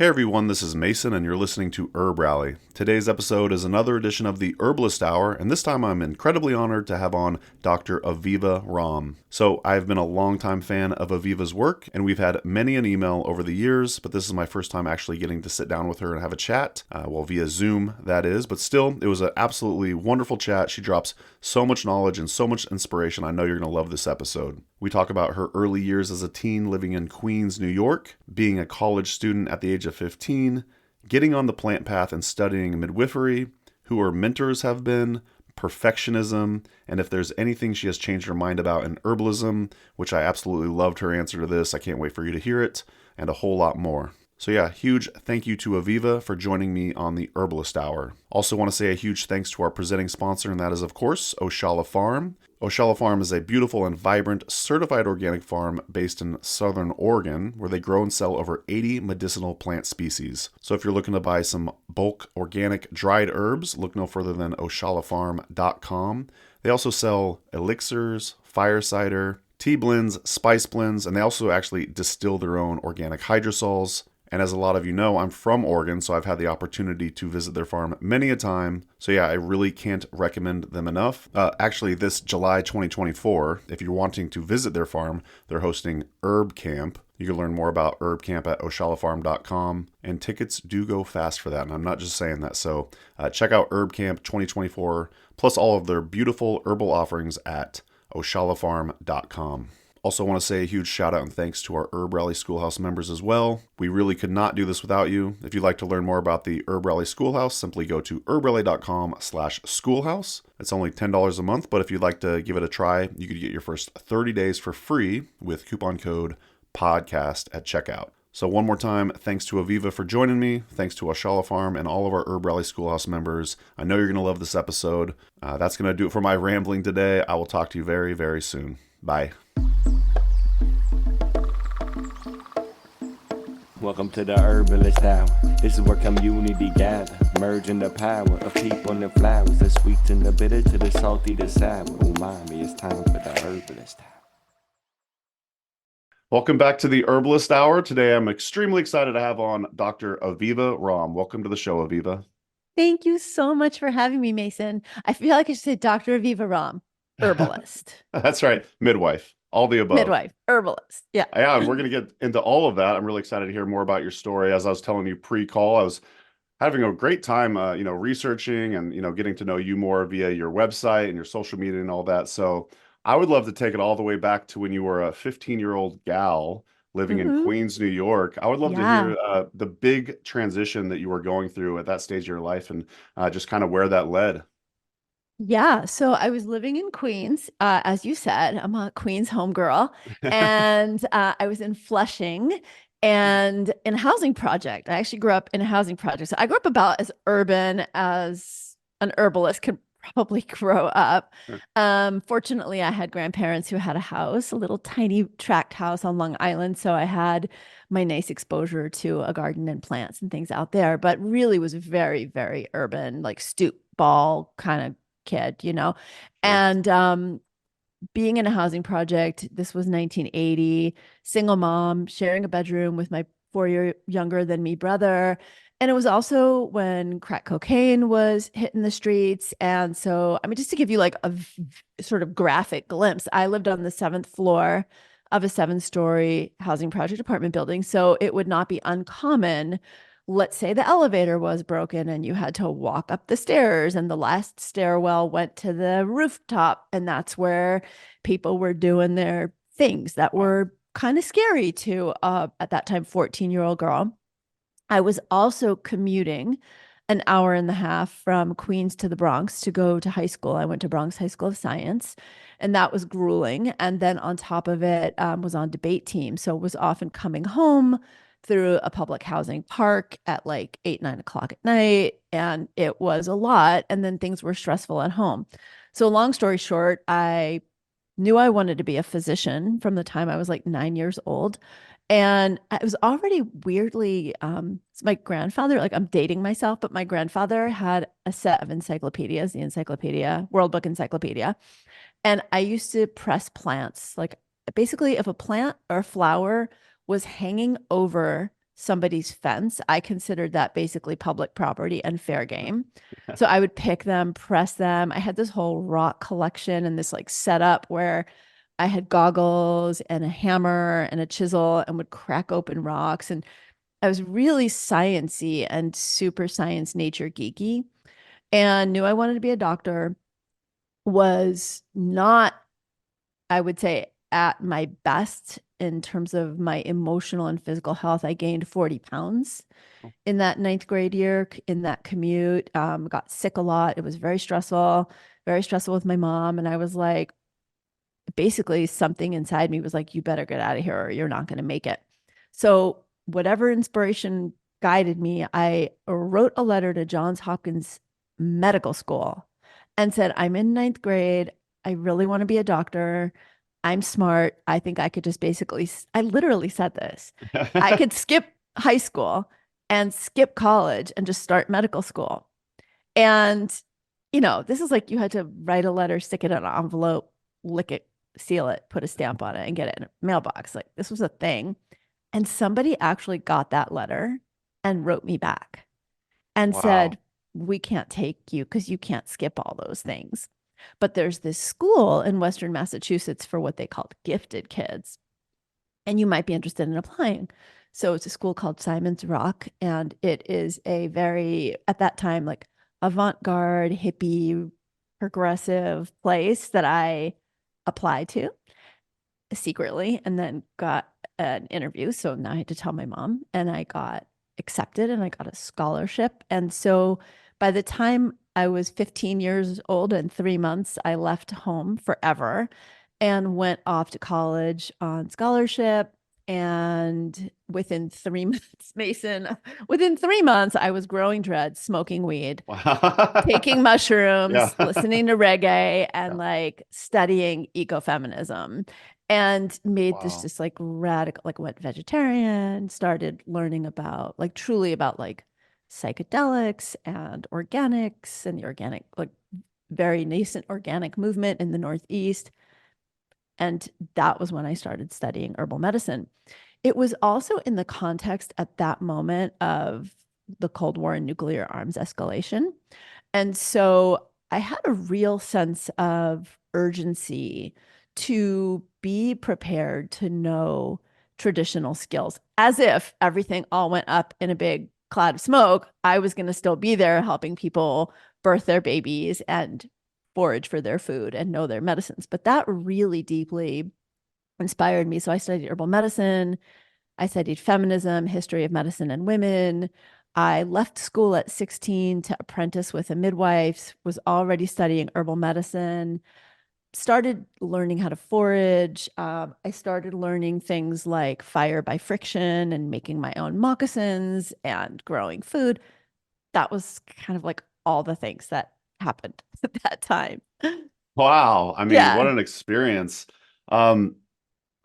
Hey everyone, this is Mason, and you're listening to Herb Rally. Today's episode is another edition of the Herbalist Hour, and this time I'm incredibly honored to have on Dr. Aviva Romm. So, I've been a longtime fan of Aviva's work, and we've had many an email over the years, but this is my first time actually getting to sit down with her and have a chat, well, via Zoom, that is. But still, it was an absolutely wonderful chat. She drops so much knowledge and so much inspiration. I know you're going to love this episode. We talk about her early years as a teen living in Queens, New York, being a college student at the age of 15, getting on the plant path and studying midwifery, who her mentors have been, perfectionism, and if there's anything she has changed her mind about in herbalism, which I absolutely loved her answer to this. I can't wait for you to hear it, and a whole lot more. So yeah, huge thank you to Aviva for joining me on the Herbalist Hour. Also want to say a huge thanks to our presenting sponsor, and that is, of course, Oshala Farm. Oshala Farm is a beautiful and vibrant certified organic farm based in Southern Oregon, where they grow and sell over 80 medicinal plant species. So if you're looking to buy some bulk organic dried herbs, look no further than oshalafarm.com. They also sell elixirs, fire cider, tea blends, spice blends, and they also actually distill their own organic hydrosols. And as a lot of you know, I'm from Oregon, so I've had the opportunity to visit their farm many a time. So yeah, I really can't recommend them enough. Actually, this July 2024, if you're wanting to visit their farm, they're hosting Herb Camp. You can learn more about Herb Camp at oshalafarm.com, and tickets do go fast for that, and I'm not just saying that. So check out Herb Camp 2024, plus all of their beautiful herbal offerings at oshalafarm.com. Also want to say a huge shout out and thanks to our Herb Rally Schoolhouse members as well. We really could not do this without you. If you'd like to learn more about the Herb Rally Schoolhouse, simply go to herbrally.com/schoolhouse. It's only $10 a month, but if you'd like to give it a try, you could get your first 30 days for free with coupon code podcast at checkout. So one more time, thanks to Aviva for joining me. Thanks to Oshala Farm and all of our Herb Rally Schoolhouse members. I know you're going to love this episode. That's going to do it for my rambling today. I will talk to you very, very soon. Bye. Welcome to the Herbalist Hour. This is where community gather, merging the power of people and flowers, the sweet and the bitter to the salty, the sour. Umami, it's time for the Herbalist Hour. Welcome back to the Herbalist Hour. Today I'm extremely excited to have on Dr. Aviva Romm. Welcome to the show, Aviva. Thank you so much for having me, Mason. I feel like I should say Dr. Aviva Romm, herbalist. That's right, midwife. All the above. Midwife, herbalist. Yeah. Yeah, and we're going to get into all of that. I'm really excited to hear more about your story. As I was telling you pre-call, I was having a great time, researching and, getting to know you more via your website and your social media and all that. So I would love to take it all the way back to when you were a 15-year-old gal living in Queens, New York. I would love to hear the big transition that you were going through at that stage of your life and just kind of where that led. Yeah. So I was living in Queens. As you said, I'm a Queens homegirl. And I was in Flushing and in a housing project. I actually grew up in a housing project. So I grew up about as urban as an herbalist could probably grow up. Fortunately, I had grandparents who had a house, a little tiny tract house on Long Island. So I had my nice exposure to a garden and plants and things out there, but really was very, very urban, like stoop ball kind of kid, and being in a housing project. This was 1980, single mom sharing a bedroom with my 4-year younger than me brother. And it was also when crack cocaine was hitting the streets. And so, just to give you like a sort of graphic glimpse, I lived on the 7th floor of a 7-story housing project apartment building. So it would not be uncommon. Let's say the elevator was broken and you had to walk up the stairs and the last stairwell went to the rooftop. And that's where people were doing their things that were kind of scary to, at that time, 14-year-old girl. I was also commuting an hour and a half from Queens to the Bronx to go to high school. I went to Bronx High School of Science, and that was grueling. And then on top of it, was on debate team. So was often coming home through a public housing park at like 8, 9 o'clock at night. And it was a lot. And then things were stressful at home. So long story short, I knew I wanted to be a physician from the time I was like 9 years old. And I was already weirdly, it's my grandfather, like I'm dating myself, but my grandfather had a set of encyclopedias, the encyclopedia, World Book Encyclopedia. And I used to press plants. Like basically if a plant or a flower was hanging over somebody's fence, I considered that basically public property and fair game. So I would pick them, press them. I had this whole rock collection and this like setup where I had goggles and a hammer and a chisel and would crack open rocks. And I was really sciencey and super science nature geeky and knew I wanted to be a doctor. Was not, I would say, at my best in terms of my emotional and physical health. I gained 40 pounds in that ninth grade year, in that commute. Got sick a lot. It was very stressful with my mom. And I was like, basically, something inside me was like, you better get out of here or you're not going to make it. So, whatever inspiration guided me, I wrote a letter to Johns Hopkins Medical School and said, I'm in ninth grade. I really want to be a doctor. I'm smart. I think I could just basically, I literally said this. I could skip high school and skip college and just start medical school. And, this is like you had to write a letter, stick it in an envelope, lick it, seal it, put a stamp on it, and get it in a mailbox. Like this was a thing. And somebody actually got that letter and wrote me back and Wow. said, we can't take you because you can't skip all those things. But there's this school in Western Massachusetts for what they called gifted kids. And you might be interested in applying. So it's a school called Simon's Rock. And it is a very, at that time, like avant garde, hippie, progressive place that I applied to secretly and then got an interview. So now I had to tell my mom and I got accepted and I got a scholarship. And so by the time I was 15 years old and 3 months, I left home forever and went off to college on scholarship. And within 3 months, Mason, within 3 months, I was growing dreads, smoking weed, Wow. taking mushrooms, Yeah. listening to reggae, and Yeah. like studying ecofeminism and made this Wow. just like radical, like went vegetarian, started learning about like truly about like psychedelics and organics and the organic, like very nascent organic movement in the Northeast. And that was when I started studying herbal medicine. It was also in the context at that moment of the Cold War and nuclear arms escalation. And so I had a real sense of urgency to be prepared to know traditional skills, as if everything all went up in a big cloud of smoke. I was going to still be there helping people birth their babies and forage for their food and know their medicines. But that really deeply inspired me. So I studied herbal medicine. I studied feminism, history of medicine and women. I left school at 16 to apprentice with a midwife, was already studying herbal medicine, started learning how to forage. I started learning things like fire by friction and making my own moccasins and growing food. That was kind of like all the things that happened at that time. Wow. I mean, what Yeah. an experience. Um,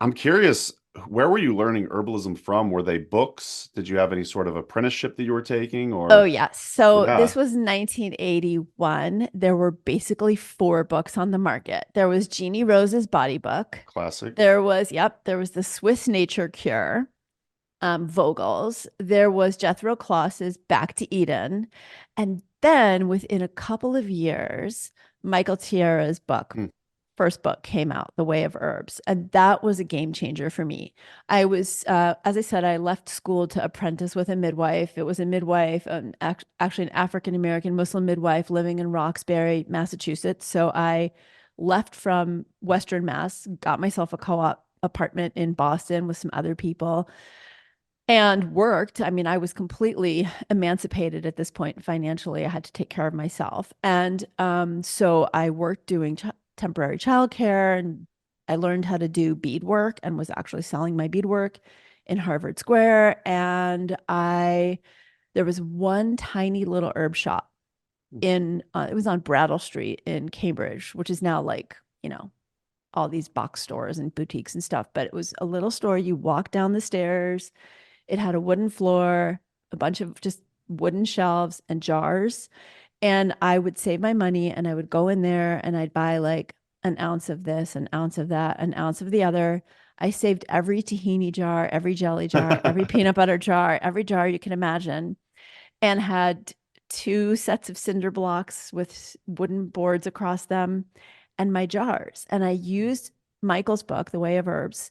I'm curious, where were you learning herbalism from? Were they books? Did you have any sort of apprenticeship that you were taking Oh, or yes. So yeah, this was 1981. There were basically four books on the market. There was Jeannie Rose's body book. classic. There was the Swiss Nature Cure, Vogel's. There was Jethro Kloss's Back to Eden. And then within a couple of years, Michael Tierra's book, Hmm. first book came out, The Way of Herbs. And that was a game changer for me. I was, as I said, I left school to apprentice with a midwife. It was a midwife, actually an African American Muslim midwife living in Roxbury, Massachusetts. So I left from Western Mass, got myself a co-op apartment in Boston with some other people and worked. I mean, I was completely emancipated at this point financially. I had to take care of myself. And so I worked doing temporary childcare and I learned how to do beadwork and was actually selling my beadwork in Harvard Square. And there was one tiny little herb shop it was on Brattle Street in Cambridge, which is now like, all these box stores and boutiques and stuff. But it was a little store. You walk down the stairs, it had a wooden floor, a bunch of just wooden shelves and jars. And I would save my money and I would go in there and I'd buy like an ounce of this, an ounce of that, an ounce of the other. I saved every tahini jar, every jelly jar, every peanut butter jar, every jar you can imagine, and had two sets of cinder blocks with wooden boards across them and my jars. And I used Michael's book, The Way of Herbs,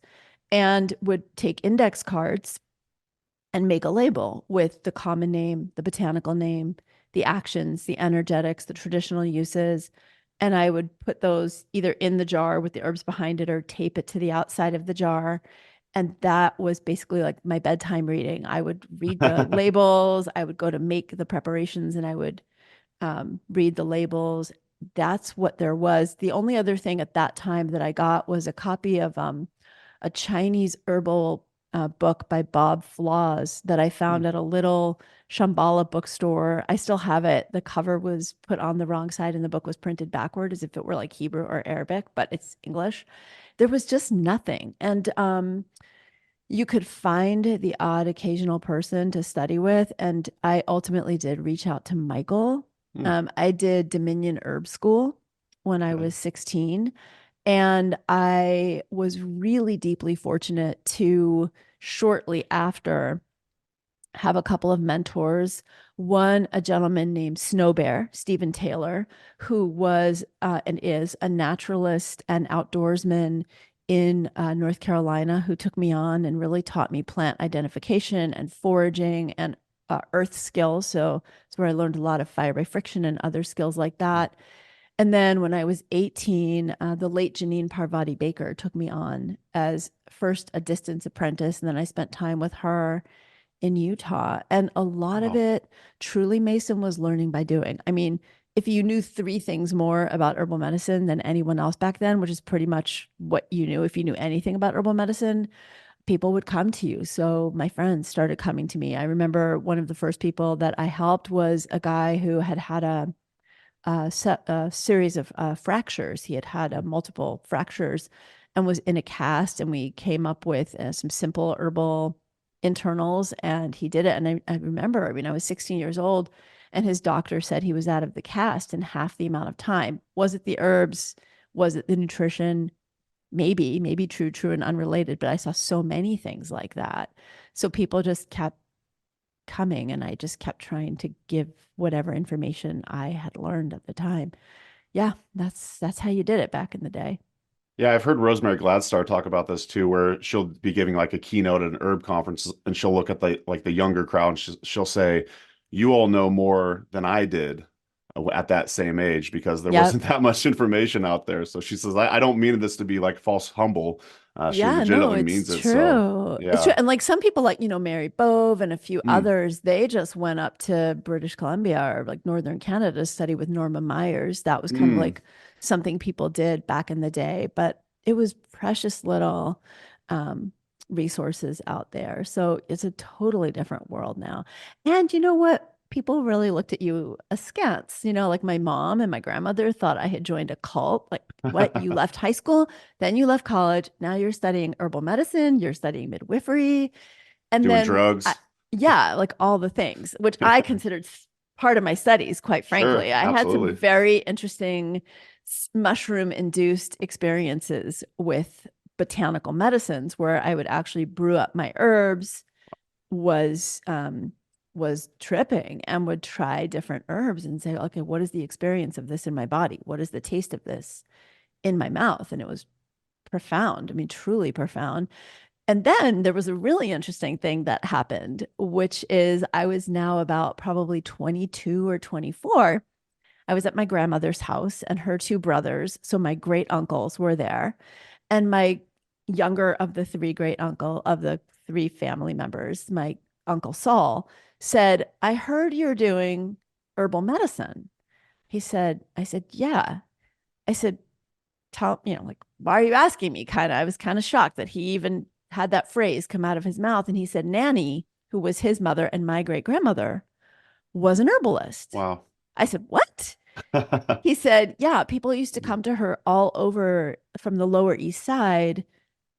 and would take index cards and make a label with the common name, the botanical name, the actions, the energetics, the traditional uses. And I would put those either in the jar with the herbs behind it or tape it to the outside of the jar. And that was basically like my bedtime reading. I would read the labels, I would go to make the preparations, and I would read the labels. That's what there was. The only other thing at that time that I got was a copy of a Chinese herbal book by Bob Flaws that I found at a little Shambhala bookstore. I still have it. The cover was put on the wrong side and the book was printed backward as if it were like Hebrew or Arabic, but it's English. There was just nothing. And you could find the odd occasional person to study with. And I ultimately did reach out to Michael. Hmm. I did Dominion Herb School when I Okay. was 16. And I was really deeply fortunate to shortly after have a couple of mentors. One, a gentleman named Snow Bear, Stephen Taylor, who was and is a naturalist and outdoorsman in North Carolina, who took me on and really taught me plant identification and foraging and earth skills. So it's where I learned a lot of fire by friction and other skills like that. And then when I was 18, the late Janine Parvati Baker took me on as first a distance apprentice. And then I spent time with her in Utah. And a lot of Wow. it truly, Mason, was learning by doing. I mean, if you knew three things more about herbal medicine than anyone else back then, which is pretty much what you knew, if you knew anything about herbal medicine, people would come to you. So my friends started coming to me. I remember one of the first people that I helped was a guy who had had a series of fractures. He had had multiple fractures and was in a cast. And we came up with some simple herbal internals, and he did it. And I remember, I mean, I was 16 years old, and his doctor said he was out of the cast in half the amount of time. Was it the herbs? Was it the nutrition? Maybe true and unrelated, but I saw so many things like that. So people just kept coming, and I just kept trying to give whatever information I had learned at the time. Yeah, that's how you did it back in the day. Yeah, I've heard Rosemary Gladstar talk about this too, where she'll be giving like a keynote at an herb conference, and she'll look at the younger crowd, and she'll say, "You all know more than I did at that same age because there Yep. wasn't that much information out there." So she says, "I don't mean this to be like false humble. She Yeah, no, legitimately it's means it." So true. It's true. yeah. And like some people like, Mary Bove and a few Mm, others, they just went up to British Columbia or like Northern Canada to study with Norma Myers. That was kind of mm. like something people did back in the day, but it was precious little um, resources out there. So it's a totally different world now. And you know what? People really looked at you askance. Like my mom and my grandmother thought I had joined a cult. Like, what? You left high school? Then you left college. Now you're studying herbal medicine, you're studying midwifery. And Doing then, drugs. yeah, like all the things, which I considered part of my studies, quite Sure, frankly. I had some absolutely. very interesting mushroom induced experiences with botanical medicines where I would actually brew up my herbs, was was tripping, and would try different herbs and say, okay, what is the experience of this in my body? What is the taste of this in my mouth? And it was profound. I mean, truly profound. And then there was a really interesting thing that happened, which is I was now about probably 22 or 24. I was at my grandmother's house, and her two brothers, so my great uncles, were there. And my younger of the three great uncle of the three family members, my uncle Saul, said, I heard you're doing herbal medicine. I said, yeah. I said, like, why are you asking me? I was kind of shocked that he even had that phrase come out of his mouth. And he said, Nanny, who was his mother and my great grandmother, was an herbalist. Wow. I said, what? He said, yeah, people used to come to her all over from the Lower East Side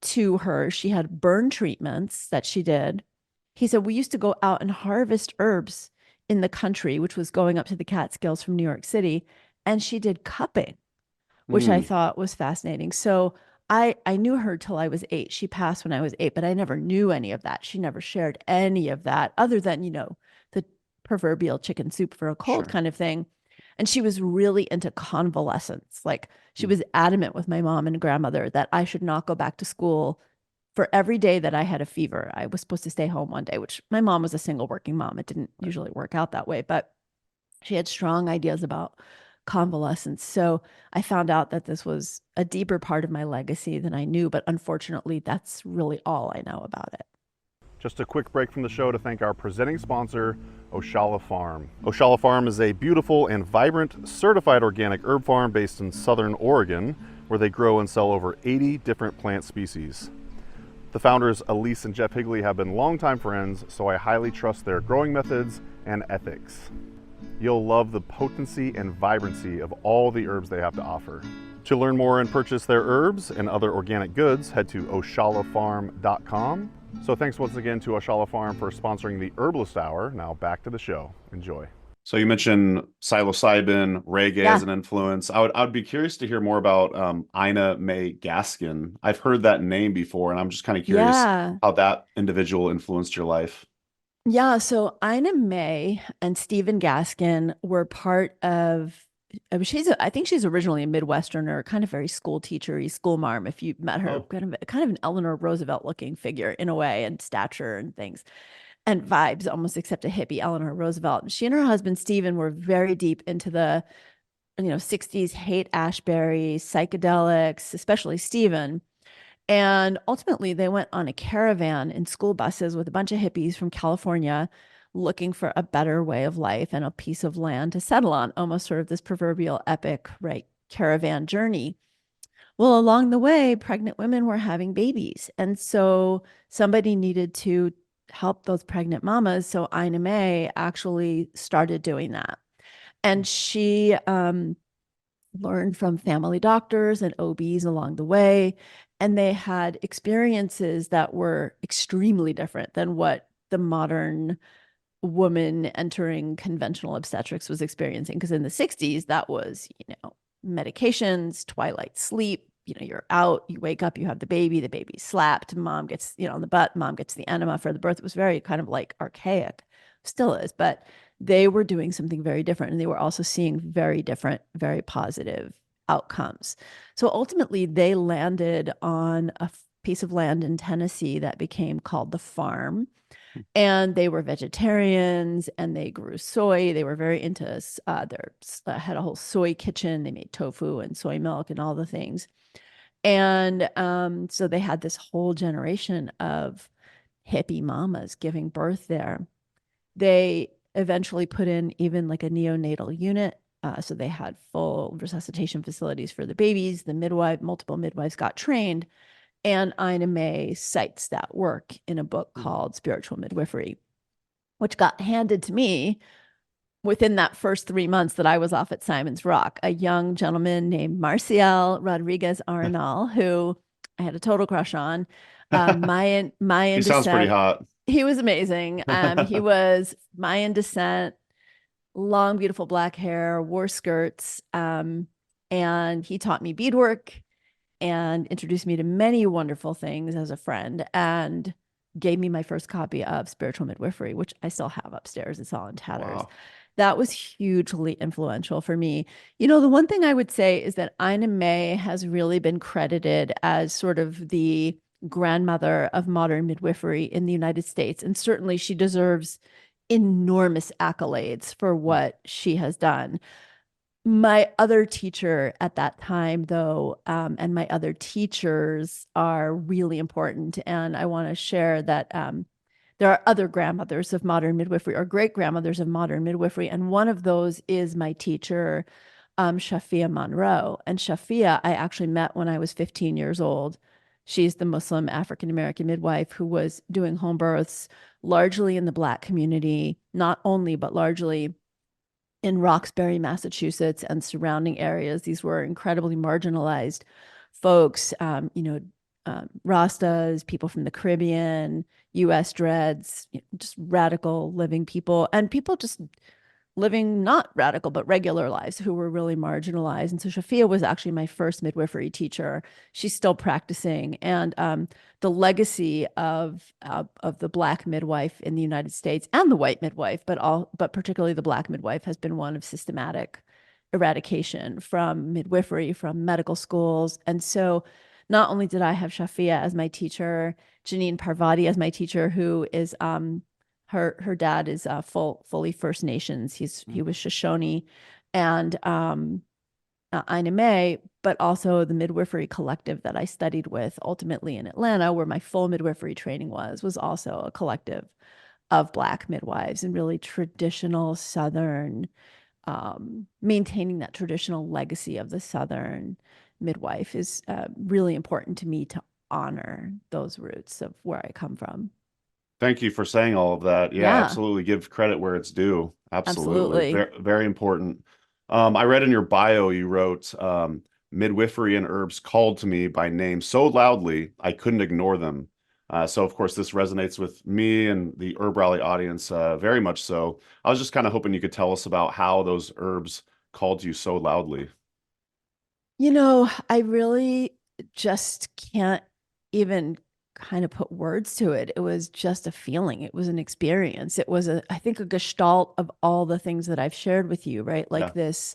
to her. She had burn treatments that she did. He said, we used to go out and harvest herbs in the country, which was going up to the Catskills from New York City. And she did cupping, which I Mm, thought was fascinating. So I knew her till I was 8. She passed when I was 8, but I never knew any of that. She never shared any of that other than, the proverbial chicken soup for a cold Sure. kind of thing. And she was really into convalescence. Like she Mm. was adamant with my mom and grandmother that I should not go back to school for every day that I had a fever. I was supposed to stay home one day, which my mom was a single working mom. It didn't Right. usually work out that way, but she had strong ideas about convalescence. So I found out that this was a deeper part of my legacy than I knew, but unfortunately, that's really all I know about it. Just a quick break from the show to thank our presenting sponsor, Oshala Farm. Oshala Farm is a beautiful and vibrant certified organic herb farm based in southern Oregon, where they grow and sell over 80 different plant species. The founders, Elise and Jeff Higley, have been longtime friends, so I highly trust their growing methods and ethics. You'll love the potency and vibrancy of all the herbs they have to offer. To learn more and purchase their herbs and other organic goods, head to oshalafarm.com. So thanks once again to Oshala Farm for sponsoring the Herbalist Hour. Now back to the show. Enjoy. So you mentioned psilocybin, reggae as Yeah. an influence. I would be curious to hear more about Ina May Gaskin. I've heard that name before, and I'm just kind of curious Yeah. how that individual influenced your life. Yeah. So Ina May and Stephen Gaskin were part of, I think she's originally a Midwesterner, kind of very school teachery, school marm. If you met her, Oh, kind of an Eleanor Roosevelt looking figure in a way, and stature and things and vibes, almost except a hippie Eleanor Roosevelt. And she and her husband Stephen were very deep into the 60s hate Ashbury psychedelics, especially Stephen. And ultimately, they went on a caravan in school buses with a bunch of hippies from California looking for a better way of life and a piece of land to settle on, almost sort of this proverbial epic, right, caravan journey. Well, along the way, pregnant women were having babies. And so somebody needed to help those pregnant mamas. So Ina May actually started doing that. And she learned from family doctors and OBs along the way. And they had experiences that were extremely different than what the modern woman entering conventional obstetrics was experiencing. Because in the 60s, that was, medications, twilight sleep. You're out, you wake up, you have the baby's slapped, mom gets, on the butt, mom gets the enema for the birth. It was very kind of like archaic, still is, but they were doing something very different. And they were also seeing very different, very positive outcomes. So ultimately, they landed on a piece of land in Tennessee that became called the farm. And they were vegetarians and they grew soy. They were very into their had a whole soy kitchen. They made tofu and soy milk and all the things. And so they had this whole generation of hippie mamas giving birth there. They eventually put in even like a neonatal unit. So they had full resuscitation facilities for the babies. Multiple midwives got trained. And Ina May cites that work in a book called Spiritual Midwifery, which got handed to me within that first 3 months that I was off at Simon's Rock. A young gentleman named Marcial Rodriguez Arenal, who I had a total crush on, Mayan he sounds pretty descent. hot. He was amazing. He was Mayan descent, long, beautiful black hair, wore skirts, and he taught me beadwork and introduced me to many wonderful things as a friend and gave me my first copy of Spiritual Midwifery, which I still have upstairs. It's all in tatters. Wow. That was hugely influential for me. The one thing I would say is that Ina May has really been credited as sort of the grandmother of modern midwifery in the United States. And certainly she deserves enormous accolades for what she has done. My other teacher at that time, though, and my other teachers are really important. And I want to share that there are other grandmothers of modern midwifery or great grandmothers of modern midwifery. And one of those is my teacher, Shafia Monroe. And Shafia, I actually met when I was 15 years old. She's the Muslim African American midwife who was doing home births largely in the Black community, not only, but largely in Roxbury, Massachusetts, and surrounding areas. These were incredibly marginalized folks, Rastas, people from the Caribbean, U.S. Dreads, just radical living people, and people just living not radical, but regular lives who were really marginalized. And so Shafia was actually my first midwifery teacher. She's still practicing. And the legacy of the Black midwife in the United States and the white midwife, but particularly the Black midwife, has been one of systematic eradication from midwifery, from medical schools. And so not only did I have Shafia as my teacher, Janine Parvati as my teacher, who is her dad is fully First Nations. He was Shoshone, and Ina May, but also the midwifery collective that I studied with ultimately in Atlanta, where my full midwifery training was also a collective of Black midwives and really traditional Southern, maintaining that traditional legacy of the Southern midwife is really important to me to honor those roots of where I come from. Thank you for saying all of that. Yeah, Yeah, absolutely. Give credit where it's due. Absolutely. absolutely. Very, very important. I read in your bio you wrote, midwifery and herbs called to me by name so loudly I couldn't ignore them. So, of course, this resonates with me and the Herb Rally audience very much so. I was just kind of hoping you could tell us about how those herbs called to you so loudly. I really just can't even kind of put words to it. It was just a feeling. It was an experience. It was I think, a gestalt of all the things that I've shared with you, right? Like Yeah. this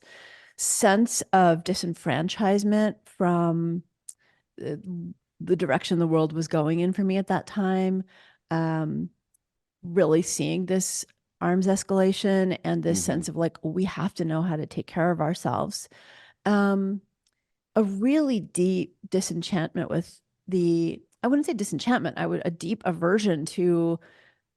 sense of disenfranchisement from the, the direction the world was going in for me at that time. Um, really seeing this arms escalation and this Hmm. sense of like, we have to know how to take care of ourselves. Um, a really deep disenchantment with I wouldn't say disenchantment, a deep aversion to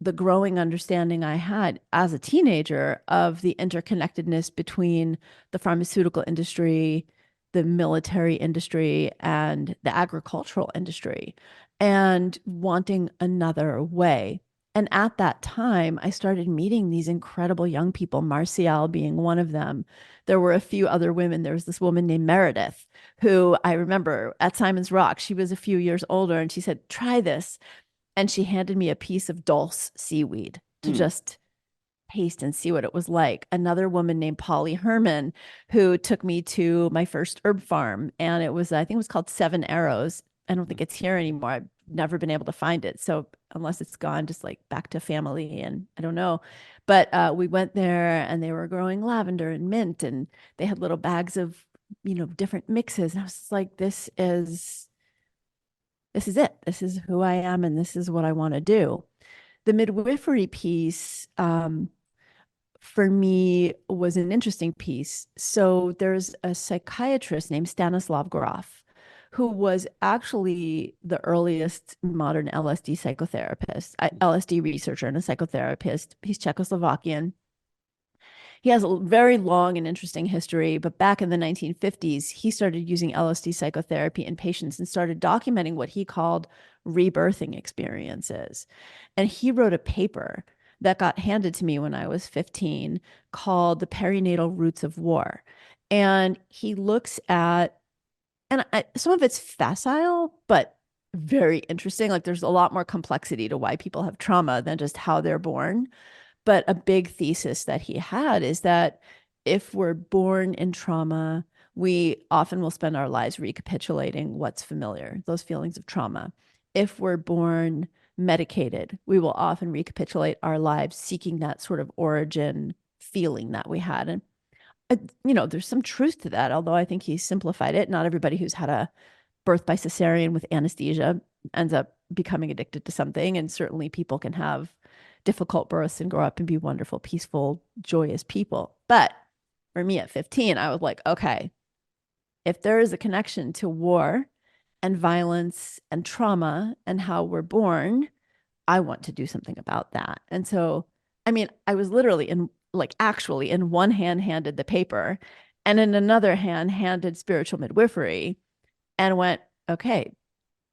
the growing understanding I had as a teenager of the interconnectedness between the pharmaceutical industry, the military industry, and the agricultural industry, and wanting another way. And at that time, I started meeting these incredible young people, Marcial being one of them. There were a few other women. There was this woman named Meredith, who I remember at Simon's Rock. She was a few years older, and she said, "Try this." And she handed me a piece of dulse seaweed to Hmm. just taste and see what it was like. Another woman named Polly Herman, who took me to my first herb farm. And I think it was called Seven Arrows. I don't think it's here anymore. I've never been able to find it. So unless it's gone, just like back to family, and I don't know. But we went there and they were growing lavender and mint, and they had little bags of, different mixes. And I was just like, this is it. This is who I am, and this is what I want to do. The midwifery piece, for me, was an interesting piece. So there's a psychiatrist named Stanislav Grof, who was actually the earliest modern LSD psychotherapist, LSD researcher and a psychotherapist. He's Czechoslovakian. He has a very long and interesting history, but back in the 1950s, he started using LSD psychotherapy in patients and started documenting what he called rebirthing experiences. And he wrote a paper that got handed to me when I was 15 called The Perinatal Roots of War. And he looks at, some of it's facile, but very interesting. Like there's a lot more complexity to why people have trauma than just how they're born. But a big thesis that he had is that if we're born in trauma, we often will spend our lives recapitulating what's familiar, those feelings of trauma. If we're born medicated, we will often recapitulate our lives seeking that sort of origin feeling that we had. And, there's some truth to that, although I think he simplified it. Not everybody who's had a birth by cesarean with anesthesia ends up becoming addicted to something. And certainly people can have difficult births and grow up and be wonderful, peaceful, joyous people. But for me at 15, I was like, okay, if there is a connection to war and violence and trauma and how we're born, I want to do something about that. And so, I mean, I was literally actually in one hand handed the paper and in another hand handed spiritual midwifery and went, okay,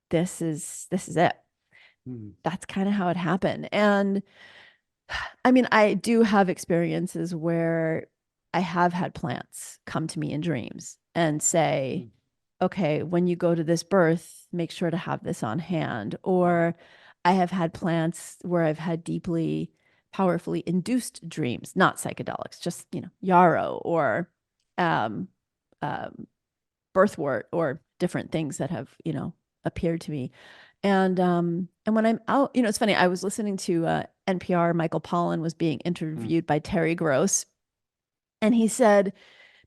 this is it. Hmm. That's kind of how it happened. And I mean, I do have experiences where I have had plants come to me in dreams and say, okay, when you go to this birth, make sure to have this on hand. Or I have had plants where I've had deeply powerfully induced dreams, not psychedelics, just, yarrow or um, um, birthwort or different things that have, appeared to me. And when I'm out, it's funny, I was listening to NPR, Michael Pollan was being Mm. interviewed by Terry Gross, and he said,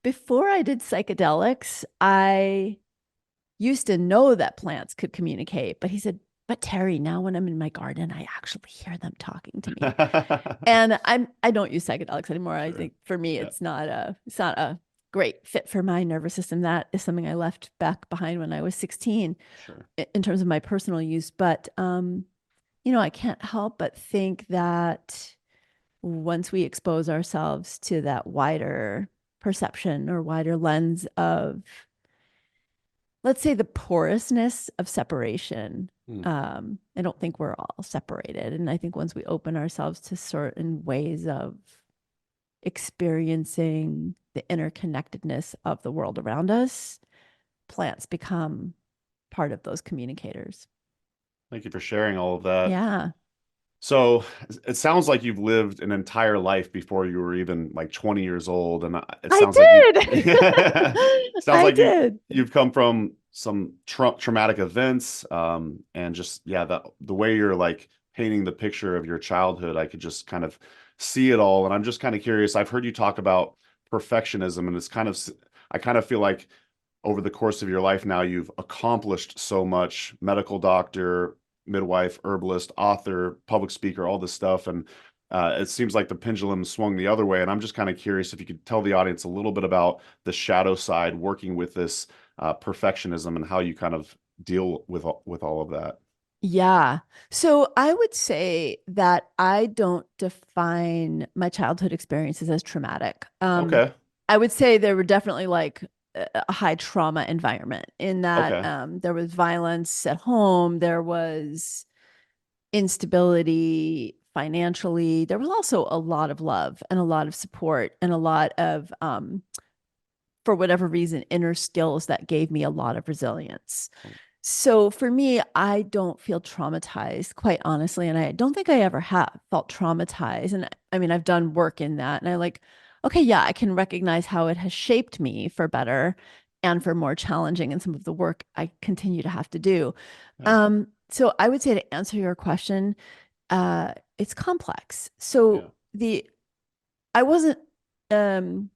before I did psychedelics, I used to know that plants could communicate, but he said, but Terry, now when I'm in my garden, I actually hear them talking to me. And I don't use psychedelics anymore. I Sure. think for me, Yeah. it's not a great fit for my nervous system. That is something I left back behind when I was 16 Sure. in terms of my personal use. But I can't help but think that once we expose ourselves to that wider perception or wider lens of, let's say, the porousness of separation. Mm. I don't think we're all separated. And I think once we open ourselves to certain ways of experiencing the interconnectedness of the world around us, plants become part of those communicators. Thank you for sharing all of that. Yeah, So it sounds like you've lived an entire life before you were even like 20 years old, and it I sounds like you did. sounds I like did. you've come from some traumatic events, and just yeah, the way you're like painting the picture of your childhood, I could just kind of see it all, and I'm just kind of curious. I've heard you talk about perfectionism, and I kind of feel like over the course of your life now, you've accomplished so much: medical doctor, midwife, herbalist, author, public speaker, all this stuff. And it seems like the pendulum swung the other way. And I'm just kind of curious if you could tell the audience a little bit about the shadow side, working with this perfectionism, and how you kind of deal with all of that. Yeah. So I would say that I don't define my childhood experiences as traumatic. Okay. I would say there were definitely like a high trauma environment in that Okay. there was violence at home, there was instability financially, there was also a lot of love and a lot of support and a lot of, for whatever reason, inner skills that gave me a lot of resilience. So for me, I don't feel traumatized, quite honestly. And I don't think I ever have felt traumatized. And I mean, I've done work in that. And I like, okay, yeah, I can recognize how it has shaped me for better and for more challenging in some of the work I continue to have to do. Yeah. So I would say, to answer your question, it's complex. Yeah. So the I wasn't um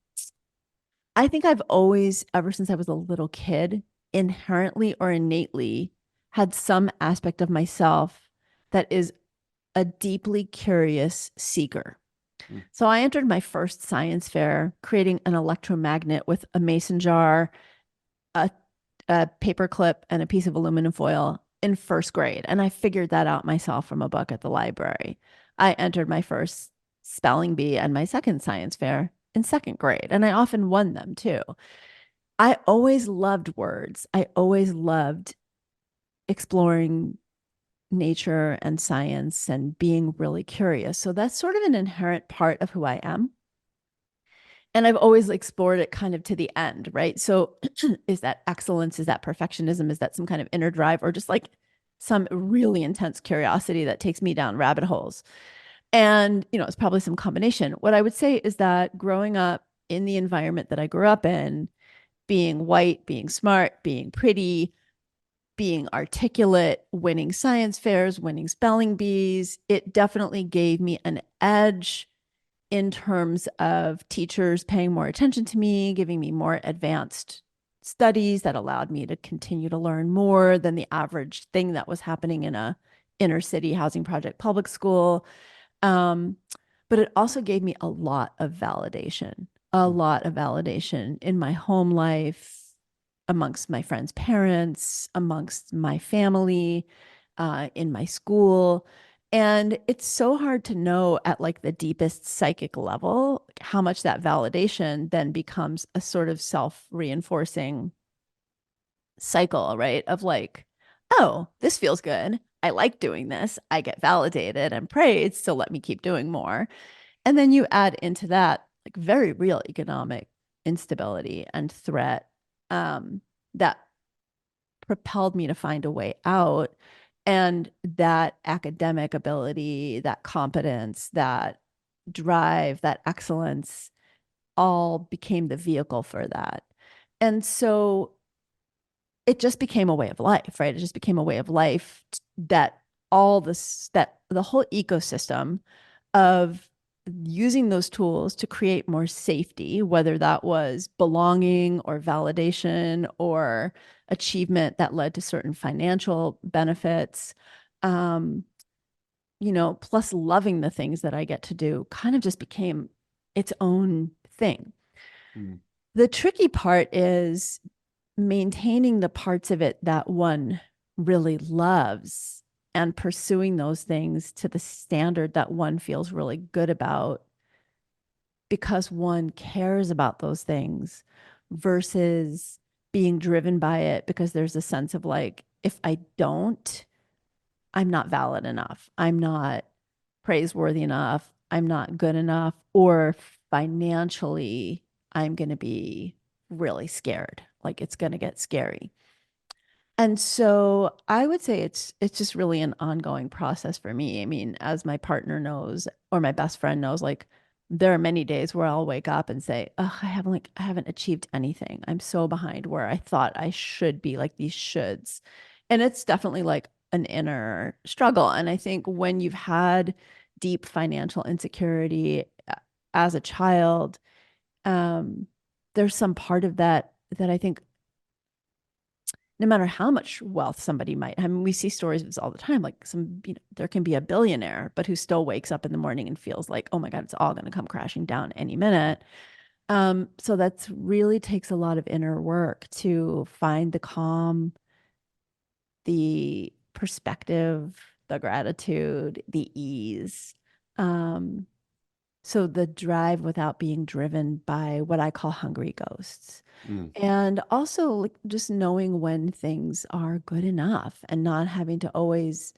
I think I've always, ever since I was a little kid, inherently or innately had some aspect of myself that is a deeply curious seeker. Mm. So I entered my first science fair creating an electromagnet with a mason jar, a, a paper clip, and a piece of aluminum foil in first grade. And I figured that out myself from a book at the library. I entered my first spelling bee and my second science fair in second grade, and I often won them too. I always loved words. I always loved exploring nature and science and being really curious. So that's sort of an inherent part of who I am. And I've always explored it kind of to the end, right? So is that excellence? Is that perfectionism? Is that some kind of inner drive, or just like some really intense curiosity that takes me down rabbit holes? And, it's probably some combination. What I would say is that growing up in the environment that I grew up in, being white, being smart, being pretty, being articulate, winning science fairs, winning spelling bees, it definitely gave me an edge in terms of teachers paying more attention to me, giving me more advanced studies that allowed me to continue to learn more than the average thing that was happening in a inner city housing project public school. Um, but it also gave me a Mm. lot of validation in my home life, amongst my friends' parents, amongst my family, in my school. And it's so hard to know at like the deepest psychic level how much that validation then becomes a sort of self-reinforcing cycle, right? Of like, oh, this feels good. I like doing this. I get validated and praised. So let me keep doing more. And then you add into that like very real economic instability and threat, that propelled me to find a way out. And that academic ability, that competence, that drive, that excellence all became the vehicle for that. And so it just became a way of life, right? It just became a way of life that all this, that the whole ecosystem of using those tools to create more safety, whether that was belonging or validation or achievement that led to certain financial benefits, um, plus loving the things that I get to do kind of just became its own thing. Mm. The tricky part is maintaining the parts of it that one really loves and pursuing those things to the standard that one feels really good about because one cares about those things versus being driven by it because there's a sense of like, if I don't, I'm not valid enough. I'm not praiseworthy enough. I'm not good enough. Or financially, I'm going to be really scared. Like it's going to get scary. And so I would say it's just really an ongoing process for me. I mean, as my partner knows or my best friend knows, like there are many days where I'll wake up and say, "Oh, I haven't achieved anything. I'm so behind where I thought I should be, like these shoulds." And it's definitely like an inner struggle. And I think when you've had deep financial insecurity as a child, um, there's some part of that that I think no matter how much wealth somebody might, I mean, we see stories of this all the time. Like there can be a billionaire, but who still wakes up in the morning and feels like, oh my God, it's all going to come crashing down any minute. So that's really takes a lot of inner work to find the calm, the perspective, the gratitude, the ease. Um, so the drive without being driven by what I call hungry ghosts. Mm. And also like just knowing when things are good enough and not having to always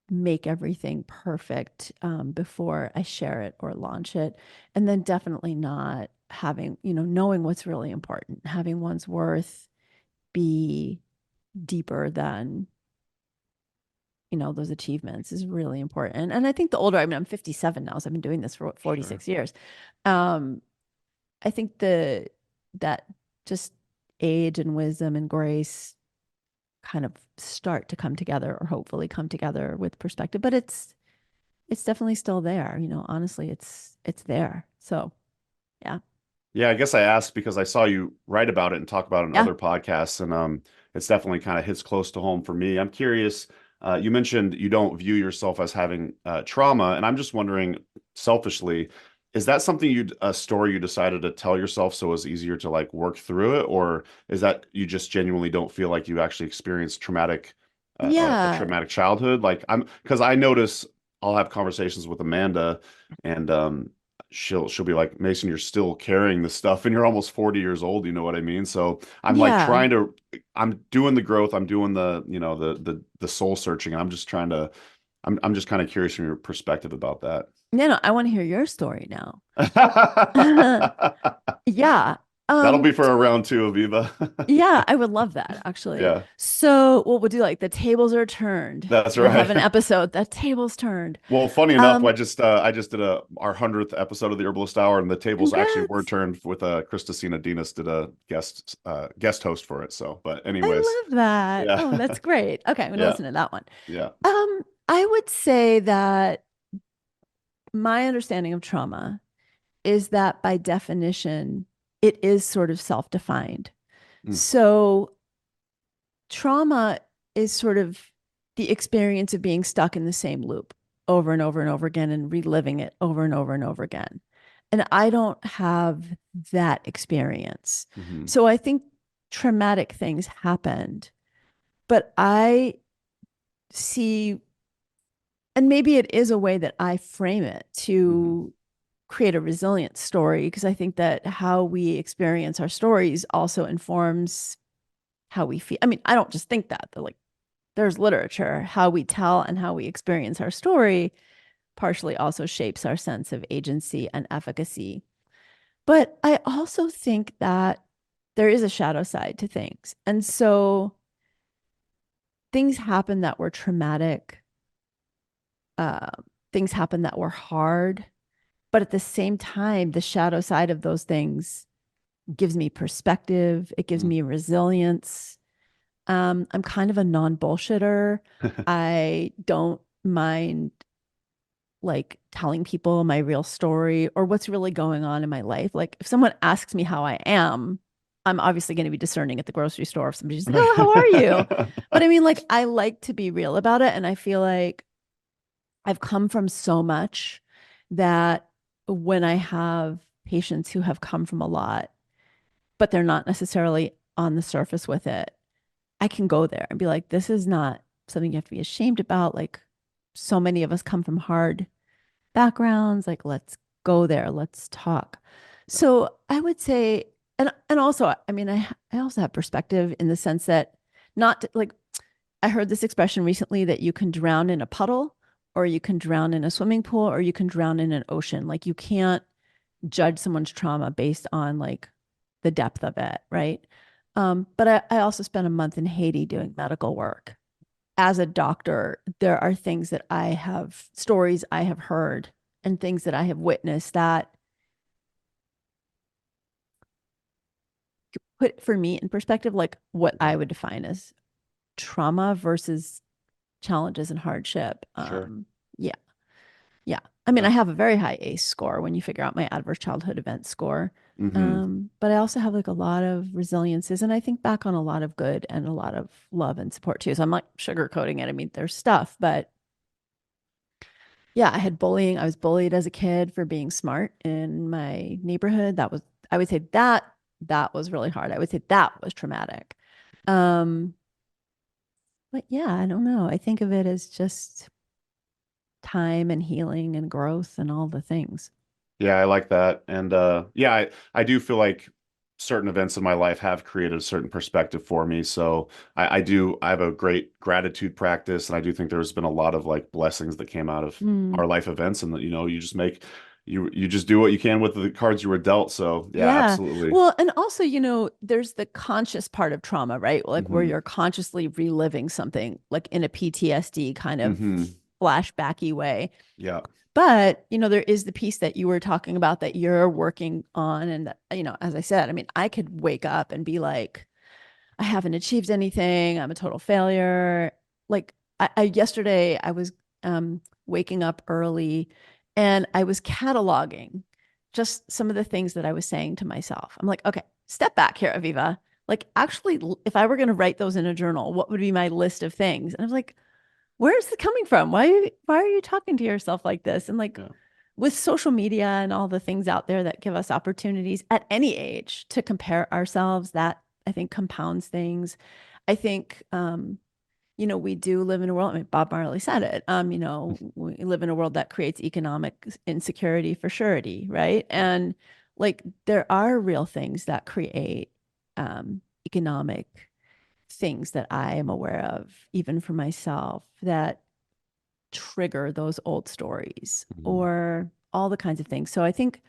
make everything perfect before I share it or launch it. And then definitely not having, knowing what's really important, having one's worth be deeper than, those achievements is really important. And I think the older, I mean, I'm 57 now, so I've been doing this for Sure. 46 years. Um, I think that just age and wisdom and grace kind of start to come together or hopefully come together with perspective, but it's definitely still there. Honestly, it's there. So yeah. Yeah, I guess I asked because I saw you write about it and talk about it in Yeah. other podcasts, and it's definitely kind of hits close to home for me. I'm curious. You mentioned you don't view yourself as having trauma, and I'm just wondering, selfishly, is that something a story you decided to tell yourself so it was easier to like work through it, or is that you just genuinely don't feel like you actually experienced a Yeah. traumatic childhood? Like because I notice I'll have conversations with Amanda, and she'll be like, Mason, you're still carrying this stuff and you're almost 40 years old, you know what I mean? So I'm like Yeah. I'm doing the growth, I'm doing the soul searching. I'm just kind of curious from your perspective about that. No, I want to hear your story now. That'll Yeah. be for a round two, Aviva. Yeah, I would love that actually. Yeah, So what we'll do, like the tables are turned. that's We'll have right. an episode, the tables turned. Well, funny enough, Um, I just did our 100th episode of the Herbalist Hour, and the tables actually were congrats. turned with Christina Dinas did a guest host for it. So, but anyways, I love that. yeah, Oh, that's great. Okay, I'm gonna yeah, listen to that one. yeah. I would say that my understanding of trauma is that by definition, it is sort of self-defined. Mm, So trauma is sort of the experience of being stuck in the same loop over and over and over again and reliving it over and over and over again. And I don't have that experience. mhm, So I think traumatic things happened, but I see, and maybe it is a way that I frame it mhm, to create a resilient story, because I think that how we experience our stories also informs how we feel. I mean, I don't just think that, like there's literature, how we tell and how we experience our story partially also shapes our sense of agency and efficacy. But I also think that there is a shadow side to things. And so things happen that were traumatic, uh, things happen that were hard, but at the same time, the shadow side of those things gives me perspective. It gives Mm. me resilience. I'm kind of a non-bullshitter. I don't mind like telling people my real story or what's really going on in my life. Like if someone asks me how I am, I'm obviously going to be discerning at the grocery store if somebody's like, "Oh, how are you?" But I mean, like I like to be real about it, and I feel like I've come from so much that when I have patients who have come from a lot, but they're not necessarily on the surface with it, I can go there and be like, this is not something you have to be ashamed about. Like, so many of us come from hard backgrounds. Like, let's go there. Let's talk. So I would say, and also, I mean, I also have perspective in the sense that not like I heard this expression recently that you can drown in a puddle, or you can drown in a swimming pool, or you can drown in an ocean. Like you can't judge someone's trauma based on like the depth of it, right? But I also spent a month in Haiti doing medical work. As a doctor, there are things that I have, stories I have heard, and things that I have witnessed that put for me in perspective, like what Yeah, I would define as trauma versus challenges and hardship. sure. Yeah. Yeah. I mean, I Yeah. have a very high ACE score when you figure out my adverse childhood event score. Hmm. But I also have like a lot of resiliences, and I think back on a lot of good and a lot of love and support too. So I'm not sugarcoating it. I mean, there's stuff, but yeah, I had bullying. I was bullied as a kid for being smart in my neighborhood. I would say that was really hard. I would say that was traumatic. Um, but yeah, I don't know. I think of it as just time and healing and growth and all the things. Yeah, I like that. And yeah, I do feel like certain events in my life have created a certain perspective for me. So I have a great gratitude practice, and I do think there's been a lot of like blessings that came out of Mm. our life events, and that, you know, you just make you just do what you can with the cards you were dealt. So yeah, Yeah. absolutely. Well, and also, there's the conscious part of trauma, right? Like where Hmm. you're consciously reliving something like in a PTSD kind of Hmm. flashbacky way. Yeah. But, there is the piece that you were talking about that you're working on. And, as I said, I mean, I could wake up and be like, I haven't achieved anything. I'm a total failure. Like yesterday, I was waking up early and I was cataloging just some of the things that I was saying to myself. I'm like, okay, step back here, Aviva. Like, actually, if I were going to write those in a journal, what would be my list of things? And I was like, where is it coming from? Why are you talking to yourself like this? And like Yeah. with social media and all the things out there that give us opportunities at any age to compare ourselves, that I think compounds things. I think we do live in a world, I mean, Bob Marley said it. We live in a world that creates economic insecurity for surety, right? And like there are real things that create economic things that I am aware of, even for myself, that trigger those old stories Mhm. or all the kinds of things. So I think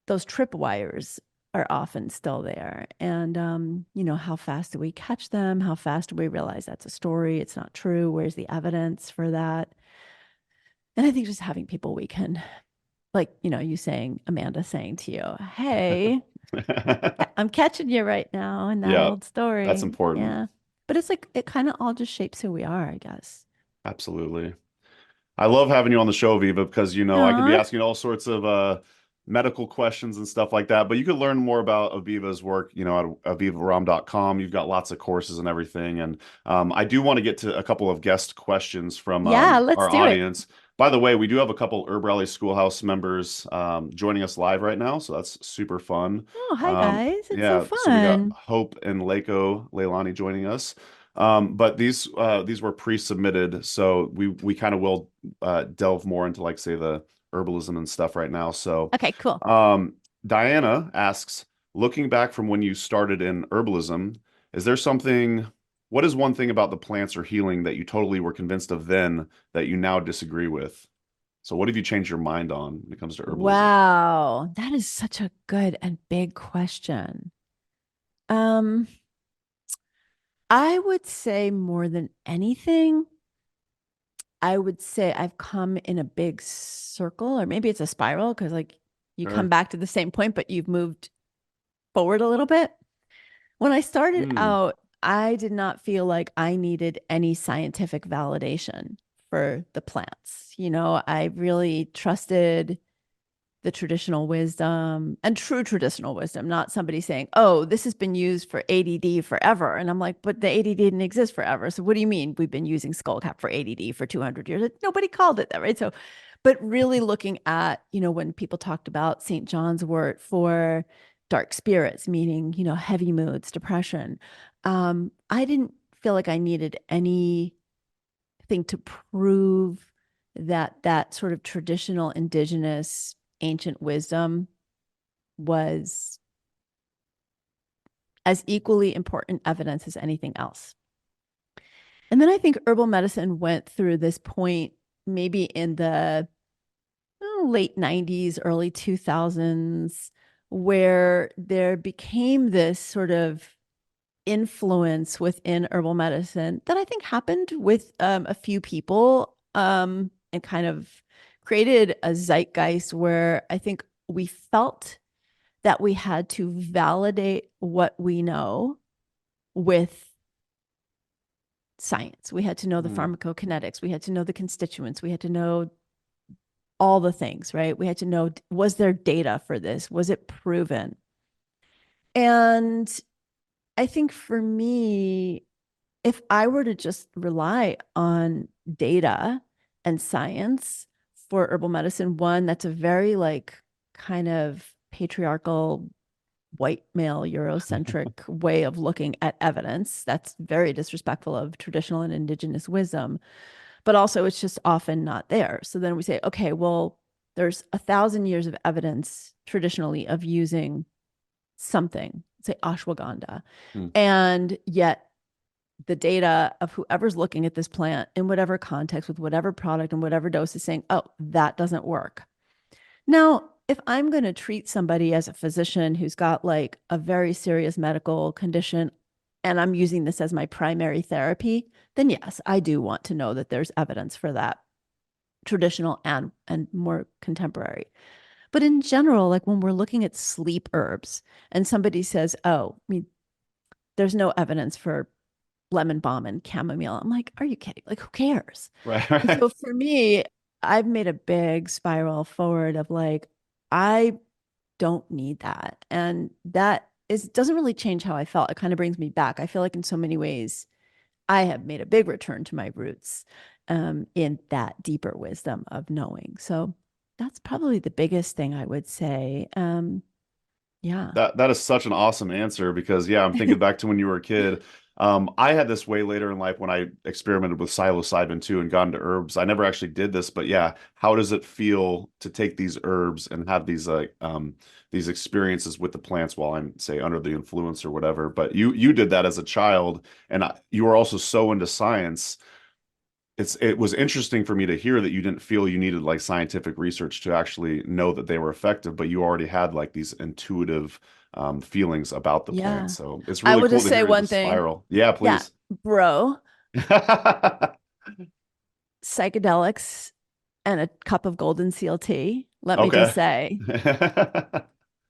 those tripwires are often still there. And, how fast do we catch them? How fast do we realize that's a story? It's not true. Where's the evidence for that? And I think just having people we can, like, Amanda saying to you, hey, I'm catching you right now in that Yeah, old that's story. important. Yeah. But it's like, it kind of all just shapes who we are, I guess. Absolutely. I love having you on the show, Viva, because I could be Aw. asking all sorts of medical questions and stuff like that. But you could learn more about Aviva's work, at avivarom.com. You've got lots of courses and everything. And I do want to get to a couple of guest questions from Yeah, let's our do it. audience. By the way, we do have a couple Herb Rally Schoolhouse members joining us live right now, so that's super fun. Oh, hi guys. It's so Yeah, so we got fun. Hope and Lako Leilani joining us. But these were pre-submitted, so we kind of will delve more into like say the herbalism and stuff right now. So Okay, cool. um, Diana asks, looking back from when you started in herbalism, is there something, what is one thing about the plants or healing that you totally were convinced of then that you now disagree with? So what have you changed your mind on when it comes to herbalism? Wow, that is such a good and big question. Um, I would say more than anything, I would say I've come in a big circle, or maybe it's a spiral because like you come Sure. back to the same point, but you've moved forward a little bit. When I started Hmm. out, I did not feel like I needed any scientific validation for the plants. I really trusted the traditional wisdom and true traditional wisdom, not somebody saying, oh, this has been used for ADD forever. And I'm like, but the ADD didn't exist forever. So what do you mean we've been using skullcap for ADD for 200 years? Nobody called it that, right? So, but really looking at, when people talked about St. John's wort for dark spirits, meaning, heavy moods, depression, I didn't feel like I needed anything to prove that sort of traditional indigenous ancient wisdom was as equally important evidence as anything else. And then I think herbal medicine went through this point maybe in the late 90s, early 2000s, where there became this sort of influence within herbal medicine that I think happened with a few people and kind of created a zeitgeist where I think we felt that we had to validate what we know with science. We had to know the Hmm. pharmacokinetics. We had to know the constituents. We had to know all the things, right? We had to know, was there data for this? Was it proven? And I think for me, if I were to just rely on data and science for herbal medicine, one, that's a very like kind of patriarchal white male Eurocentric way of looking at evidence. That's very disrespectful of traditional and indigenous wisdom, but also it's just often not there. So then we say, okay, well, there's 1,000 years of evidence traditionally of using something, say ashwagandha, Hmm. and yet the data of whoever's looking at this plant in whatever context with whatever product and whatever dose is saying, oh, that doesn't work. Now, if I'm going to treat somebody as a physician who's got like a very serious medical condition and I'm using this as my primary therapy, then yes, I do want to know that there's evidence for that, traditional and more contemporary. But in general, like when we're looking at sleep herbs and somebody says, "Oh, I mean, there's no evidence for lemon balm and chamomile." I'm like, "Are you kidding? Like who cares?" Right. And Right. so for me, I've made a big spiral forward of like, I don't need that. And that is doesn't really change how I felt. It kind of brings me back. I feel like in so many ways, I have made a big return to my roots in that deeper wisdom of knowing. So that's probably the biggest thing I would say. Yeah. That is such an awesome answer because yeah, I'm thinking back to when you were a kid. I had this way later in life when I experimented with psilocybin too and got into herbs. I never actually did this, but yeah, how does it feel to take these herbs and have these experiences with the plants while I'm say under the influence or whatever? But you did that as a child, and you were also so into science. It was interesting for me to hear that you didn't feel you needed like scientific research to actually know that they were effective, but you already had like these intuitive feelings about the plant. Yeah. So it's I really will cool just to say hear the one thing. spiral. Yeah, Yeah. please. Bro, psychedelics and a cup of golden seal tea. Let me just Okay. say,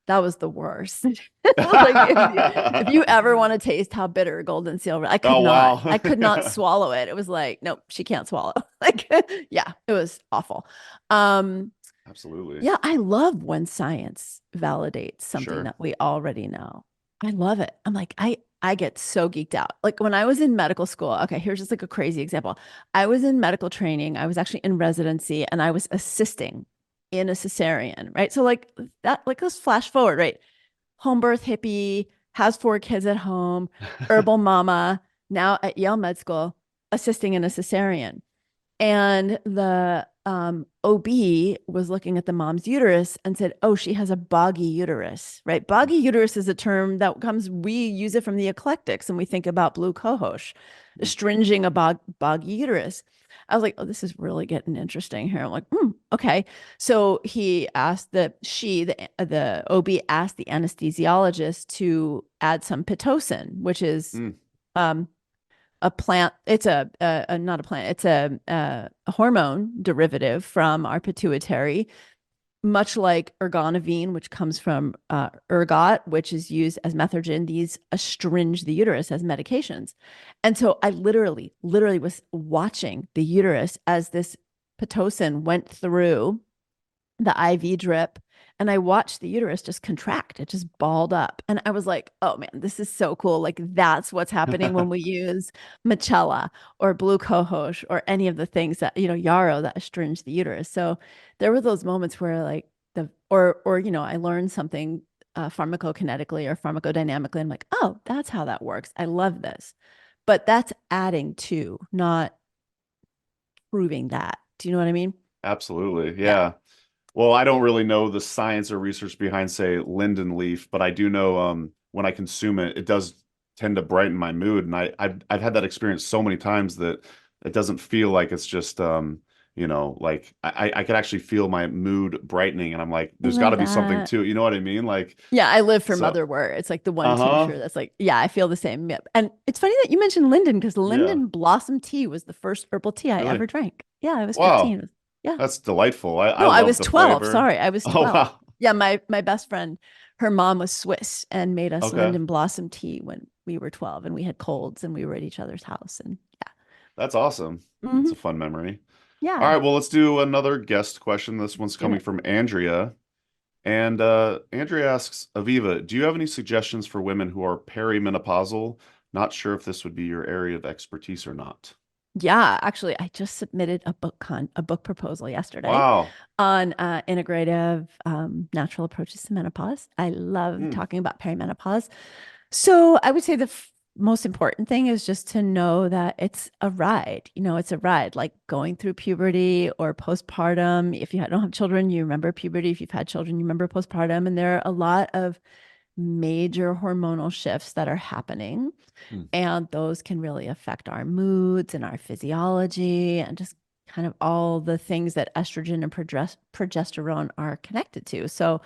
that was the worst. Like if you ever want to taste how bitter golden seal, I could Oh not. wow. I could not swallow it. It was like, nope, she can't swallow. Like, yeah, it was awful. Um, Absolutely. yeah, I love when science validates something Sure. that we already know. I love it. I'm like, I get so geeked out. Like when I was in medical school, okay, here's just like a crazy example. I was in medical training, I was actually in residency, and I was assisting in a cesarean, right? So like that, like let's flash forward, right? Home birth hippie, has 4 kids at home, herbal mama, now at Yale Med School, assisting in a cesarean. And the OB was looking at the mom's uterus and said, "Oh, she has a boggy uterus," right? Boggy uterus is a term that comes, we use it from the eclectics and we think about blue cohosh, stringing a boggy uterus. I was like, "Oh, this is really getting interesting here." I'm like, okay. So he asked the OB asked the anesthesiologist to add some Pitocin, which is Mm. um, a plant. It's not a plant. It's a hormone derivative from our pituitary, much like ergonovine, which comes from ergot, which is used as methogen. These astringe the uterus as medications. And so I literally was watching the uterus as this Pitocin went through the IV drip, and I watched the uterus just contract. It just balled up. And I was like, oh man, this is so cool. Like that's what's happening when we use Michela or blue cohosh or any of the things that, yarrow that astringe the uterus. So there were those moments where like I learned something pharmacokinetically or pharmacodynamically. I'm like, oh, that's how that works. I love this. But that's adding to, not proving that. Do you know what I mean? Absolutely. Yeah. Yeah. Well, I don't really know the science or research behind, say, linden leaf, but I do know when I consume it, it does tend to brighten my mood. And I've had that experience so many times that it doesn't feel like it's just like I could actually feel my mood brightening, and I'm like, I there's got love to be something that. to it. You know what I mean? Like, Yeah, I live for so, motherwort. It's like the one uh-huh. tincture that's like, yeah, I feel the same. Yep. And it's funny that you mentioned linden because Yeah. linden blossom tea was the first herbal tea I Really? ever drank. Yeah, I was Wow. 15. Yeah. That's delightful. I No, I love was the 12. flavor. Sorry, I was Oh, 12. wow. Yeah, my best friend, her mom was Swiss and made us Okay. linden blossom tea when we were 12 and we had colds and we were at each other's house. And That's awesome. yeah. That's a fun memory. All Yeah, right, well, let's do another guest question. This one's let's do coming it. from Andrea. And Andrea asks, Aviva, do you have any suggestions for women who are perimenopausal? Not sure if this would be your area of expertise or not. Yeah, actually, I just submitted a book proposal yesterday Wow. on integrative natural approaches to menopause. I love Hmm. talking about perimenopause. So I would say the most important thing is just to know that it's a ride. It's a ride, like going through puberty or postpartum. If you don't have children, you remember puberty. If you've had children, you remember postpartum. And there are a lot of major hormonal shifts that are happening. Hmm. And those can really affect our moods and our physiology and just kind of all the things that estrogen and progesterone are connected to. So,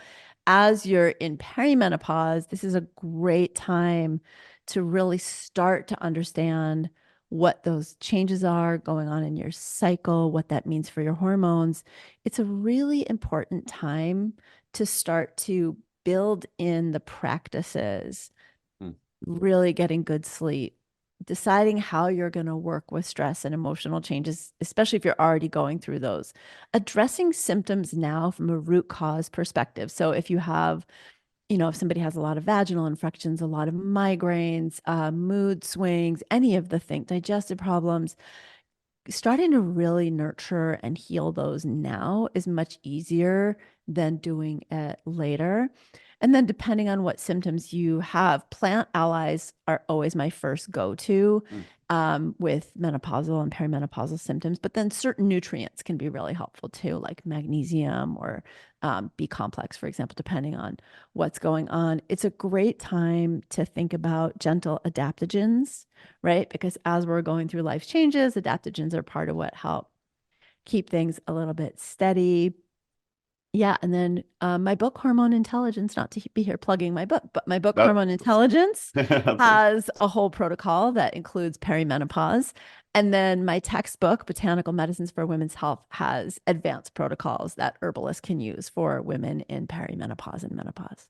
as you're in perimenopause, this is a great time to really start to understand what those changes are going on in your cycle, what that means for your hormones. It's a really important time to start to build in the practices, Hmm. really getting good sleep, deciding how you're going to work with stress and emotional changes, especially if you're already going through those, addressing symptoms now from a root cause perspective. So if you have, if somebody has a lot of vaginal infections, a lot of migraines, mood swings, any of the things, digestive problems, starting to really nurture and heal those now is much easier than doing it later. And then, depending on what symptoms you have, plant allies are always my first go to Hmm. with menopausal and perimenopausal symptoms. But then, certain nutrients can be really helpful too, like magnesium or B complex, for example, depending on what's going on. It's a great time to think about gentle adaptogens, right? Because as we're going through life changes, adaptogens are part of what help keep things a little bit steady. Yeah. And then my book, Hormone Intelligence, not to be here plugging my book, but my book, That Hormone Intelligence, that's has a whole protocol that includes perimenopause. And then my textbook, Botanical Medicines for Women's Health, has advanced protocols that herbalists can use for women in perimenopause and menopause.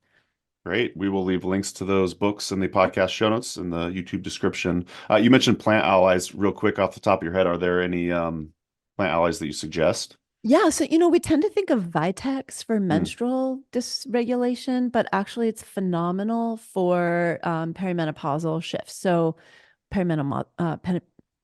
great. We will leave links to those books in the podcast show notes in the YouTube description. You mentioned plant allies real quick off the top of your head. Are there any plant allies that you suggest? Yeah, so we tend to think of Vitex for Hmm. menstrual dysregulation, but actually it's phenomenal for perimenopausal shifts. So perimenopause,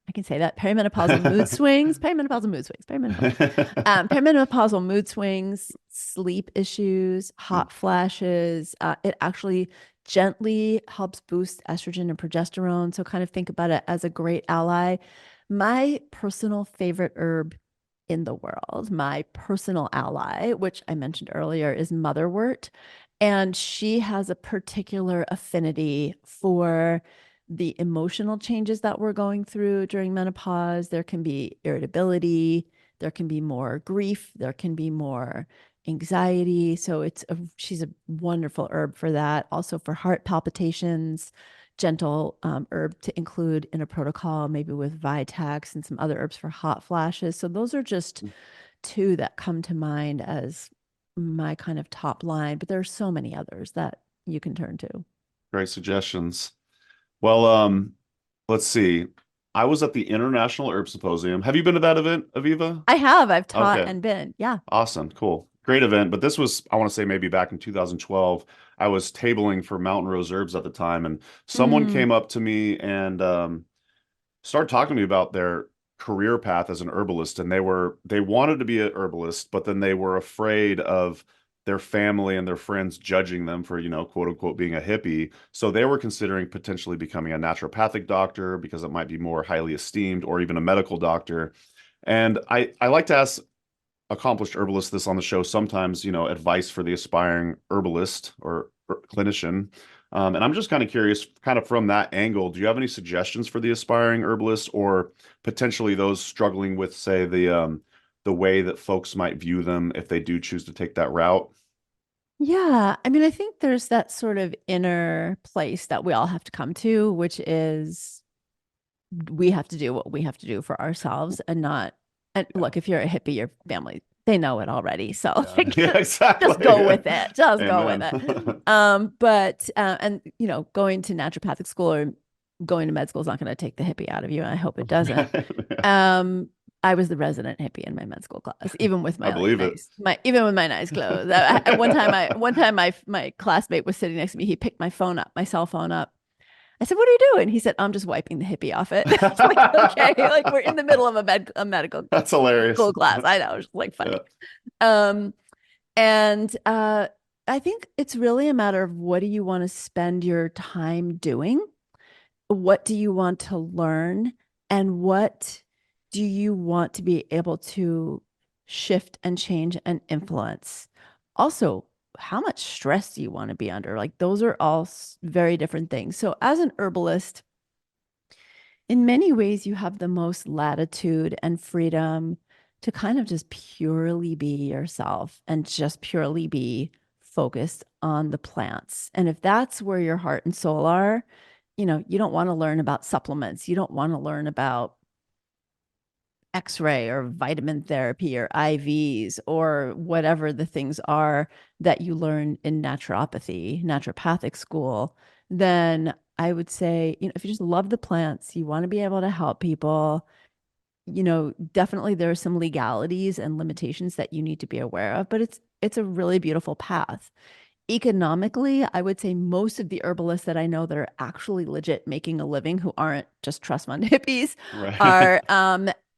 I can say that perimenopausal mood swings, perimenopausal mood swings, sleep issues, Hmm. hot flashes. It actually gently helps boost estrogen and progesterone. So kind of think about it as a great ally. My personal favorite herb in the world, my personal ally, which I mentioned earlier, is motherwort. And she has a particular affinity for the emotional changes that we're going through during menopause. There can be irritability, there can be more grief, there can be more anxiety. So she's a wonderful herb for that. Also for heart palpitations, gentle herb to include in a protocol, maybe with Vitex and some other herbs for hot flashes. So those are just two that come to mind as my kind of top line, but there are so many others that you can turn to. Great suggestions. Well, let's see. I was at the International Herb Symposium. Have you been to that event, Aviva? I have, I've taught Okay. and been. Yeah. Awesome. Cool. Great event. But this was, I want to say maybe back in 2012. I was tabling for Mountain Rose Herbs at the time, and someone Mm. came up to me and started talking to me about their career path as an herbalist. And they wanted to be a herbalist, but then they were afraid of their family and their friends judging them for, quote unquote, being a hippie. So they were considering potentially becoming a naturopathic doctor because it might be more highly esteemed, or even a medical doctor. And I like to ask accomplished herbalists this on the show sometimes, advice for the aspiring herbalist or clinician. And I'm just kind of curious, kind of from that angle, do you have any suggestions for the aspiring herbalist, or potentially those struggling with, say, the way that folks might view them if they do choose to take that route? Yeah. I mean, I think there's that sort of inner place that we all have to come to, which is we have to do what we have to do for ourselves and not, and Yeah. look, if you're a hippie, your family, they know it already. So Yeah, like, yeah, exactly. just go with it. Just go with Amen. it. But and going to naturopathic school or going to med school is not going to take the hippie out of you. And I hope it doesn't. Um, I was the resident hippie in my med school class, even with I my believe it. even with my nice clothes. At one time my classmate was sitting next to me. He picked my cell phone up. I said, "What are you doing?" He said, "I'm just wiping the hippie off it." It's like, okay, like we're in the middle of a medical That's hilarious. school class. I know, it's like Yeah. funny. Um, and I think it's really a matter of what do you want to spend your time doing? What do you want to learn? And what do you want to be able to shift and change and influence? Also, how much stress do you want to be under? Like, those are all very different things. So, as an herbalist, in many ways, you have the most latitude and freedom to kind of just purely be yourself and just purely be focused on the plants. And if that's where your heart and soul are, you don't want to learn about supplements. You don't want to learn about X-ray or vitamin therapy or IVs or whatever the things are that you learn in naturopathic school, then I would say, if you just love the plants, you want to be able to help people, definitely there are some legalities and limitations that you need to be aware of, but it's a really beautiful path. Economically, I would say most of the herbalists that I know that are actually legit making a living, who aren't just trust fund hippies, Right.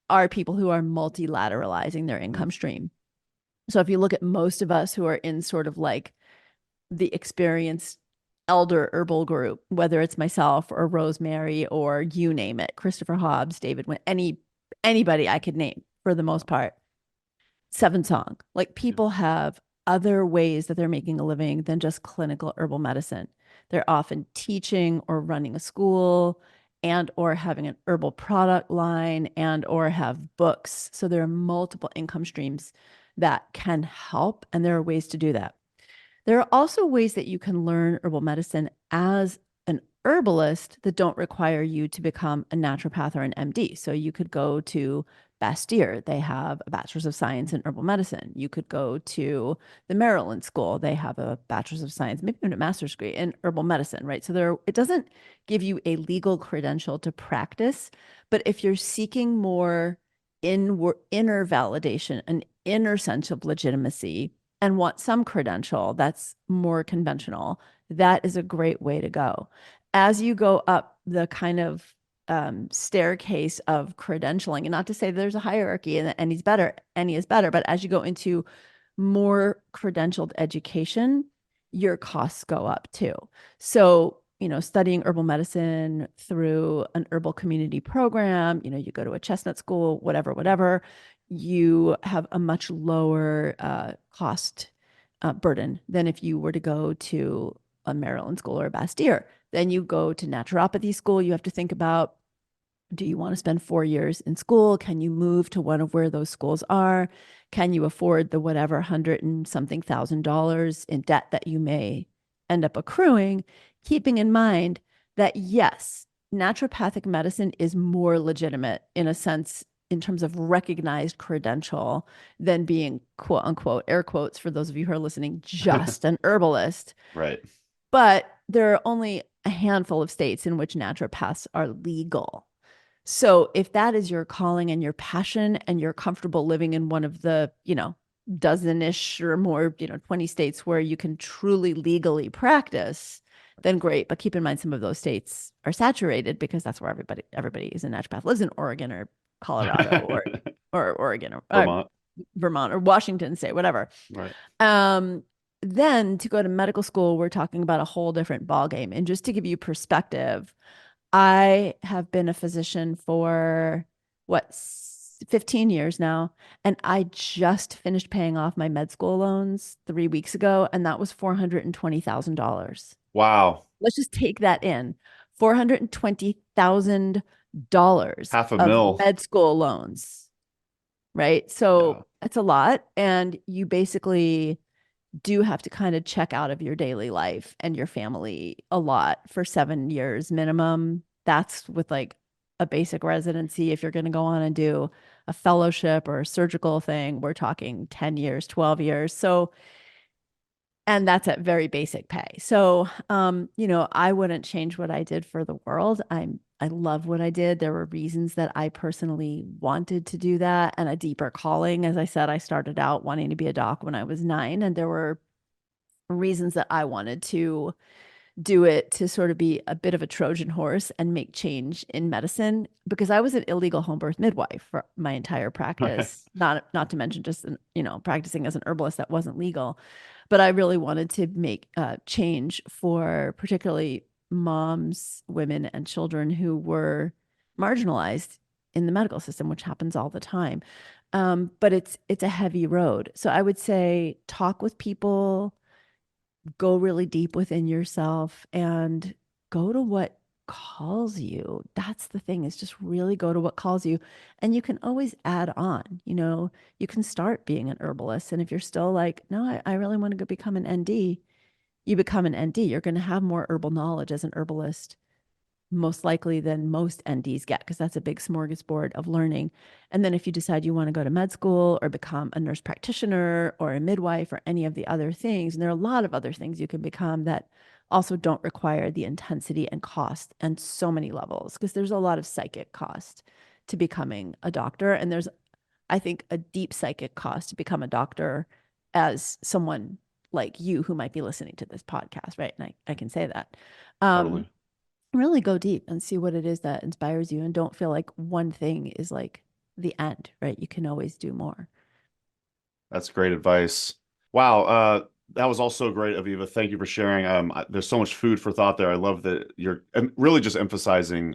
are people who are multilateralizing their income stream. So if you look at most of us who are in sort of like the experienced elder herbal group, whether it's myself or Rosemary or you name it, Christopher Hobbs, David, anybody I could name for the most part, Seven Song, like people have other ways that they're making a living than just clinical herbal medicine. They're often teaching or running a school and or having an herbal product line and or have books. So there are multiple income streams that can help, and there are ways to do that. There are also ways that you can learn herbal medicine as an herbalist that don't require you to become a naturopath or an MD. So you could go to Bastyr. They have a bachelor's of science in herbal medicine. You could go to the Maryland School. They have a bachelor's of science, maybe even a master's degree in herbal medicine, right? So it doesn't give you a legal credential to practice, but if you're seeking more inner validation, an inner sense of legitimacy, and want some credential that's more conventional, that is a great way to go. As you go up the kind of staircase of credentialing, and not to say there's a hierarchy and any is better, but as you go into more credentialed education, your costs go up too. So, studying herbal medicine through an herbal community program, you go to a chestnut school, whatever, you have a much lower cost burden than if you were to go to a Maryland school or a Bastyr. Then you go to naturopathy school. You have to think about, do you want to spend 4 years in school? Can you move to one of where those schools are? Can you afford the whatever hundred and something $1,000 in debt that you may end up accruing? Keeping in mind, that yes, naturopathic medicine is more legitimate in a sense in terms of recognized credential than being quote unquote, air quotes for those of you who are listening, just an herbalist. Right. But there are only a handful of states in which naturopaths are legal. So if that is your calling and your passion and you're comfortable living in one of the, dozen-ish or more, 20 states where you can truly legally practice, then great. But keep in mind some of those states are saturated because that's where everybody is a naturopath, lives in Oregon or Colorado or Oregon or Vermont. Vermont or Washington State, whatever. Right. Um, then to go to medical school, we're talking about a whole different ballgame. And just to give you perspective, I have been a physician for what, 15 years now. And I just finished paying off my med school loans 3 weeks ago. And that was $420,000. Wow. Let's just take that in. $420,000 Half a of mil. med school loans, right? Yeah. So it's a lot. And you basically do have to kind of check out of your daily life and your family a lot for 7 years minimum. That's with like a basic residency. If you're going to go on and do a fellowship or a surgical thing, we're talking 10 years, 12 years. So, and that's at very basic pay. So, I wouldn't change what I did for the world. I love what I did. There were reasons that I personally wanted to do that and a deeper calling. As I said, I started out wanting to be a doc when I was 9, and there were reasons that I wanted to do it to sort of be a bit of a Trojan horse and make change in medicine because I was an illegal home birth midwife for my entire practice, not to mention just practicing as an herbalist that wasn't legal. But I really wanted to make change for particularly moms, women, and children who were marginalized in the medical system, which happens all the time. But it's a heavy road. So I would say talk with people, go really deep within yourself, and go to what calls you. That's the thing, is just really go to what calls you. And you can always add on, you can start being an herbalist. And if you're still like, no, I really want to go become an ND, you become an ND. You're going to have more herbal knowledge as an herbalist most likely than most NDs get, because that's a big smorgasbord of learning. And then if you decide you want to go to med school or become a nurse practitioner or a midwife or any of the other things, and there are a lot of other things you can become that also don't require the intensity and cost and so many levels, because there's a lot of psychic cost to becoming a doctor. And there's, I think, a deep psychic cost to become a doctor as someone like you who might be listening to this podcast, right? And I can say that. Totally. Really go deep and see what it is that inspires you, and don't feel like one thing is like the end, right? You can always do more. That's great advice. Wow. That was also great, Aviva. Thank you for sharing. There's so much food for thought there. I love that you're really just emphasizing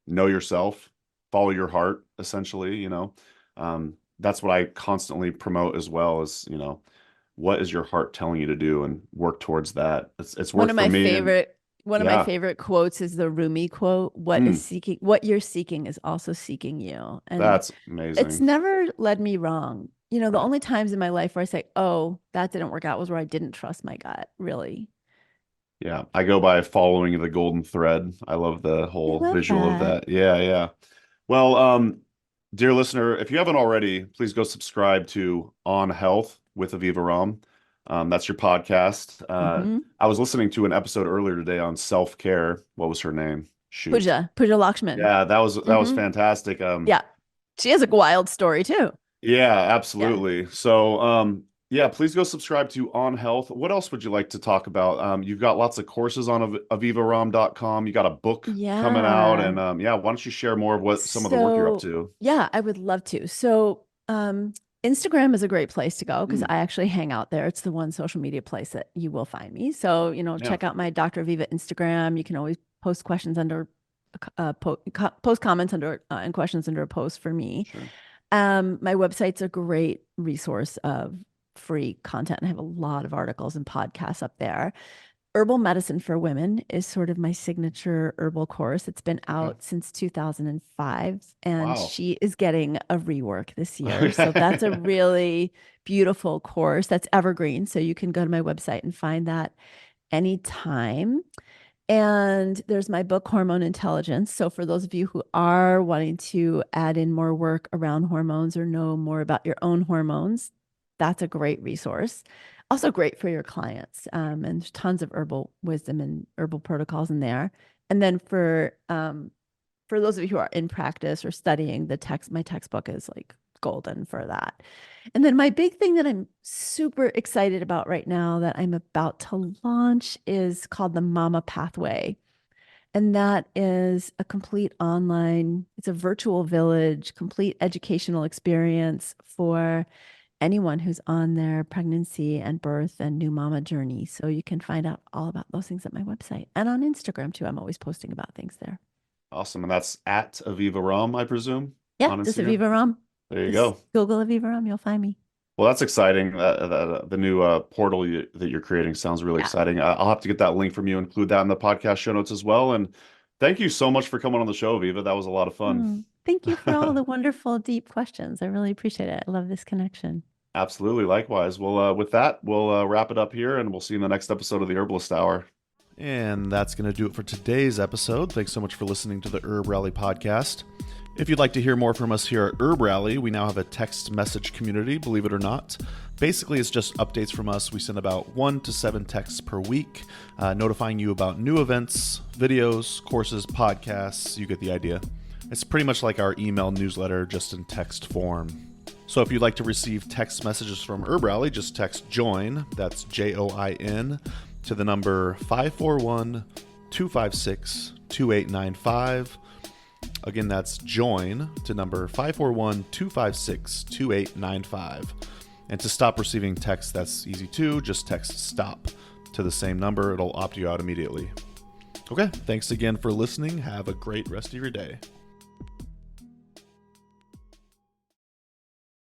know yourself, follow your heart, essentially, that's what I constantly promote as well as, what is your heart telling you to do and work towards that. It's One worked of for my me. favorite one of my Yeah. favorite quotes is the Rumi quote, what you're seeking is also seeking you. And That's it's amazing. never led me wrong. The Right. only times in my life where I say, oh, that didn't work out, was where I didn't trust my gut, really. Yeah. I go by following the golden thread. I love the I whole love visual of that. that. Yeah, yeah. Well, dear listener, if you haven't already, please go subscribe to On Health with Aviva Romm. That's your podcast. Mm-hmm. I was listening to an episode earlier today on self-care. What was her name? Shoot. Puja Lakshman. Yeah, that was Mm-hmm. fantastic. Yeah. She has a wild story too. Yeah, Yeah. absolutely. So, yeah, please go subscribe to On Health. What else would you like to talk about? You've got lots of courses on avivarom.com. You got a book coming out, Yeah. and yeah, why don't you share more of what some of the work you're up So, to? yeah, I would love to. So, Instagram is a great place to go because Mm, I actually hang out there. It's the one social media place that you will find me. So, yeah, check out my Dr. Aviva Instagram. You can always post questions under, post comments under, and questions under a post for me. sure. My website's a great resource of free content. I have a lot of articles and podcasts up there. Herbal Medicine for Women is sort of my signature herbal course. It's been Okay. out since 2005, and Wow. she is getting a rework this year. So that's a Okay. really beautiful course that's evergreen. So you can go to my website and find that anytime. And there's my book, Hormone Intelligence. So for those of you who are wanting to add in more work around hormones or know more about your own hormones, that's a great resource. Also great for your clients. And there's tons of herbal wisdom and herbal protocols in there. And then for those of you who are in practice or studying, my textbook is like golden for that. And then my big thing that I'm super excited about right now that I'm about to launch is called the Mama Pathway. And that is a complete online, it's a virtual village, complete educational experience for anyone who's on their pregnancy and birth and new mama journey. So you can find out all about those things at my website and on Instagram too. I'm always posting about things there. Awesome. And that's at Aviva Romm, I presume? Yeah, just Aviva Romm. There you go. Google Aviva Romm, you'll find me. Well, that's exciting. The new portal that you're creating sounds really exciting. I'll have to get that link from you, include that in the podcast show notes as well. And thank you so much for coming on the show, Aviva. That was a lot of fun. Thank you for all the wonderful, deep questions. I really appreciate it. I love this connection. Absolutely. Likewise. Well, with that, we'll wrap it up here, and we'll see you in the next episode of the Herbalist Hour. And that's going to do it for today's episode. Thanks so much for listening to the Herb Rally podcast. If you'd like to hear more from us here at Herb Rally, we now have a text message community, believe it or not. Basically, it's just updates from us. We send about 1 to 7 texts per week, notifying you about new events, videos, courses, podcasts. You get the idea. It's pretty much like our email newsletter, just in text form. So if you'd like to receive text messages from Herb Rally, just text JOIN, that's JOIN, to the number 541-256-2895. Again, that's JOIN to number 541-256-2895. And to stop receiving texts, that's easy too. Just text STOP to the same number. It'll opt you out immediately. Okay, thanks again for listening. Have a great rest of your day.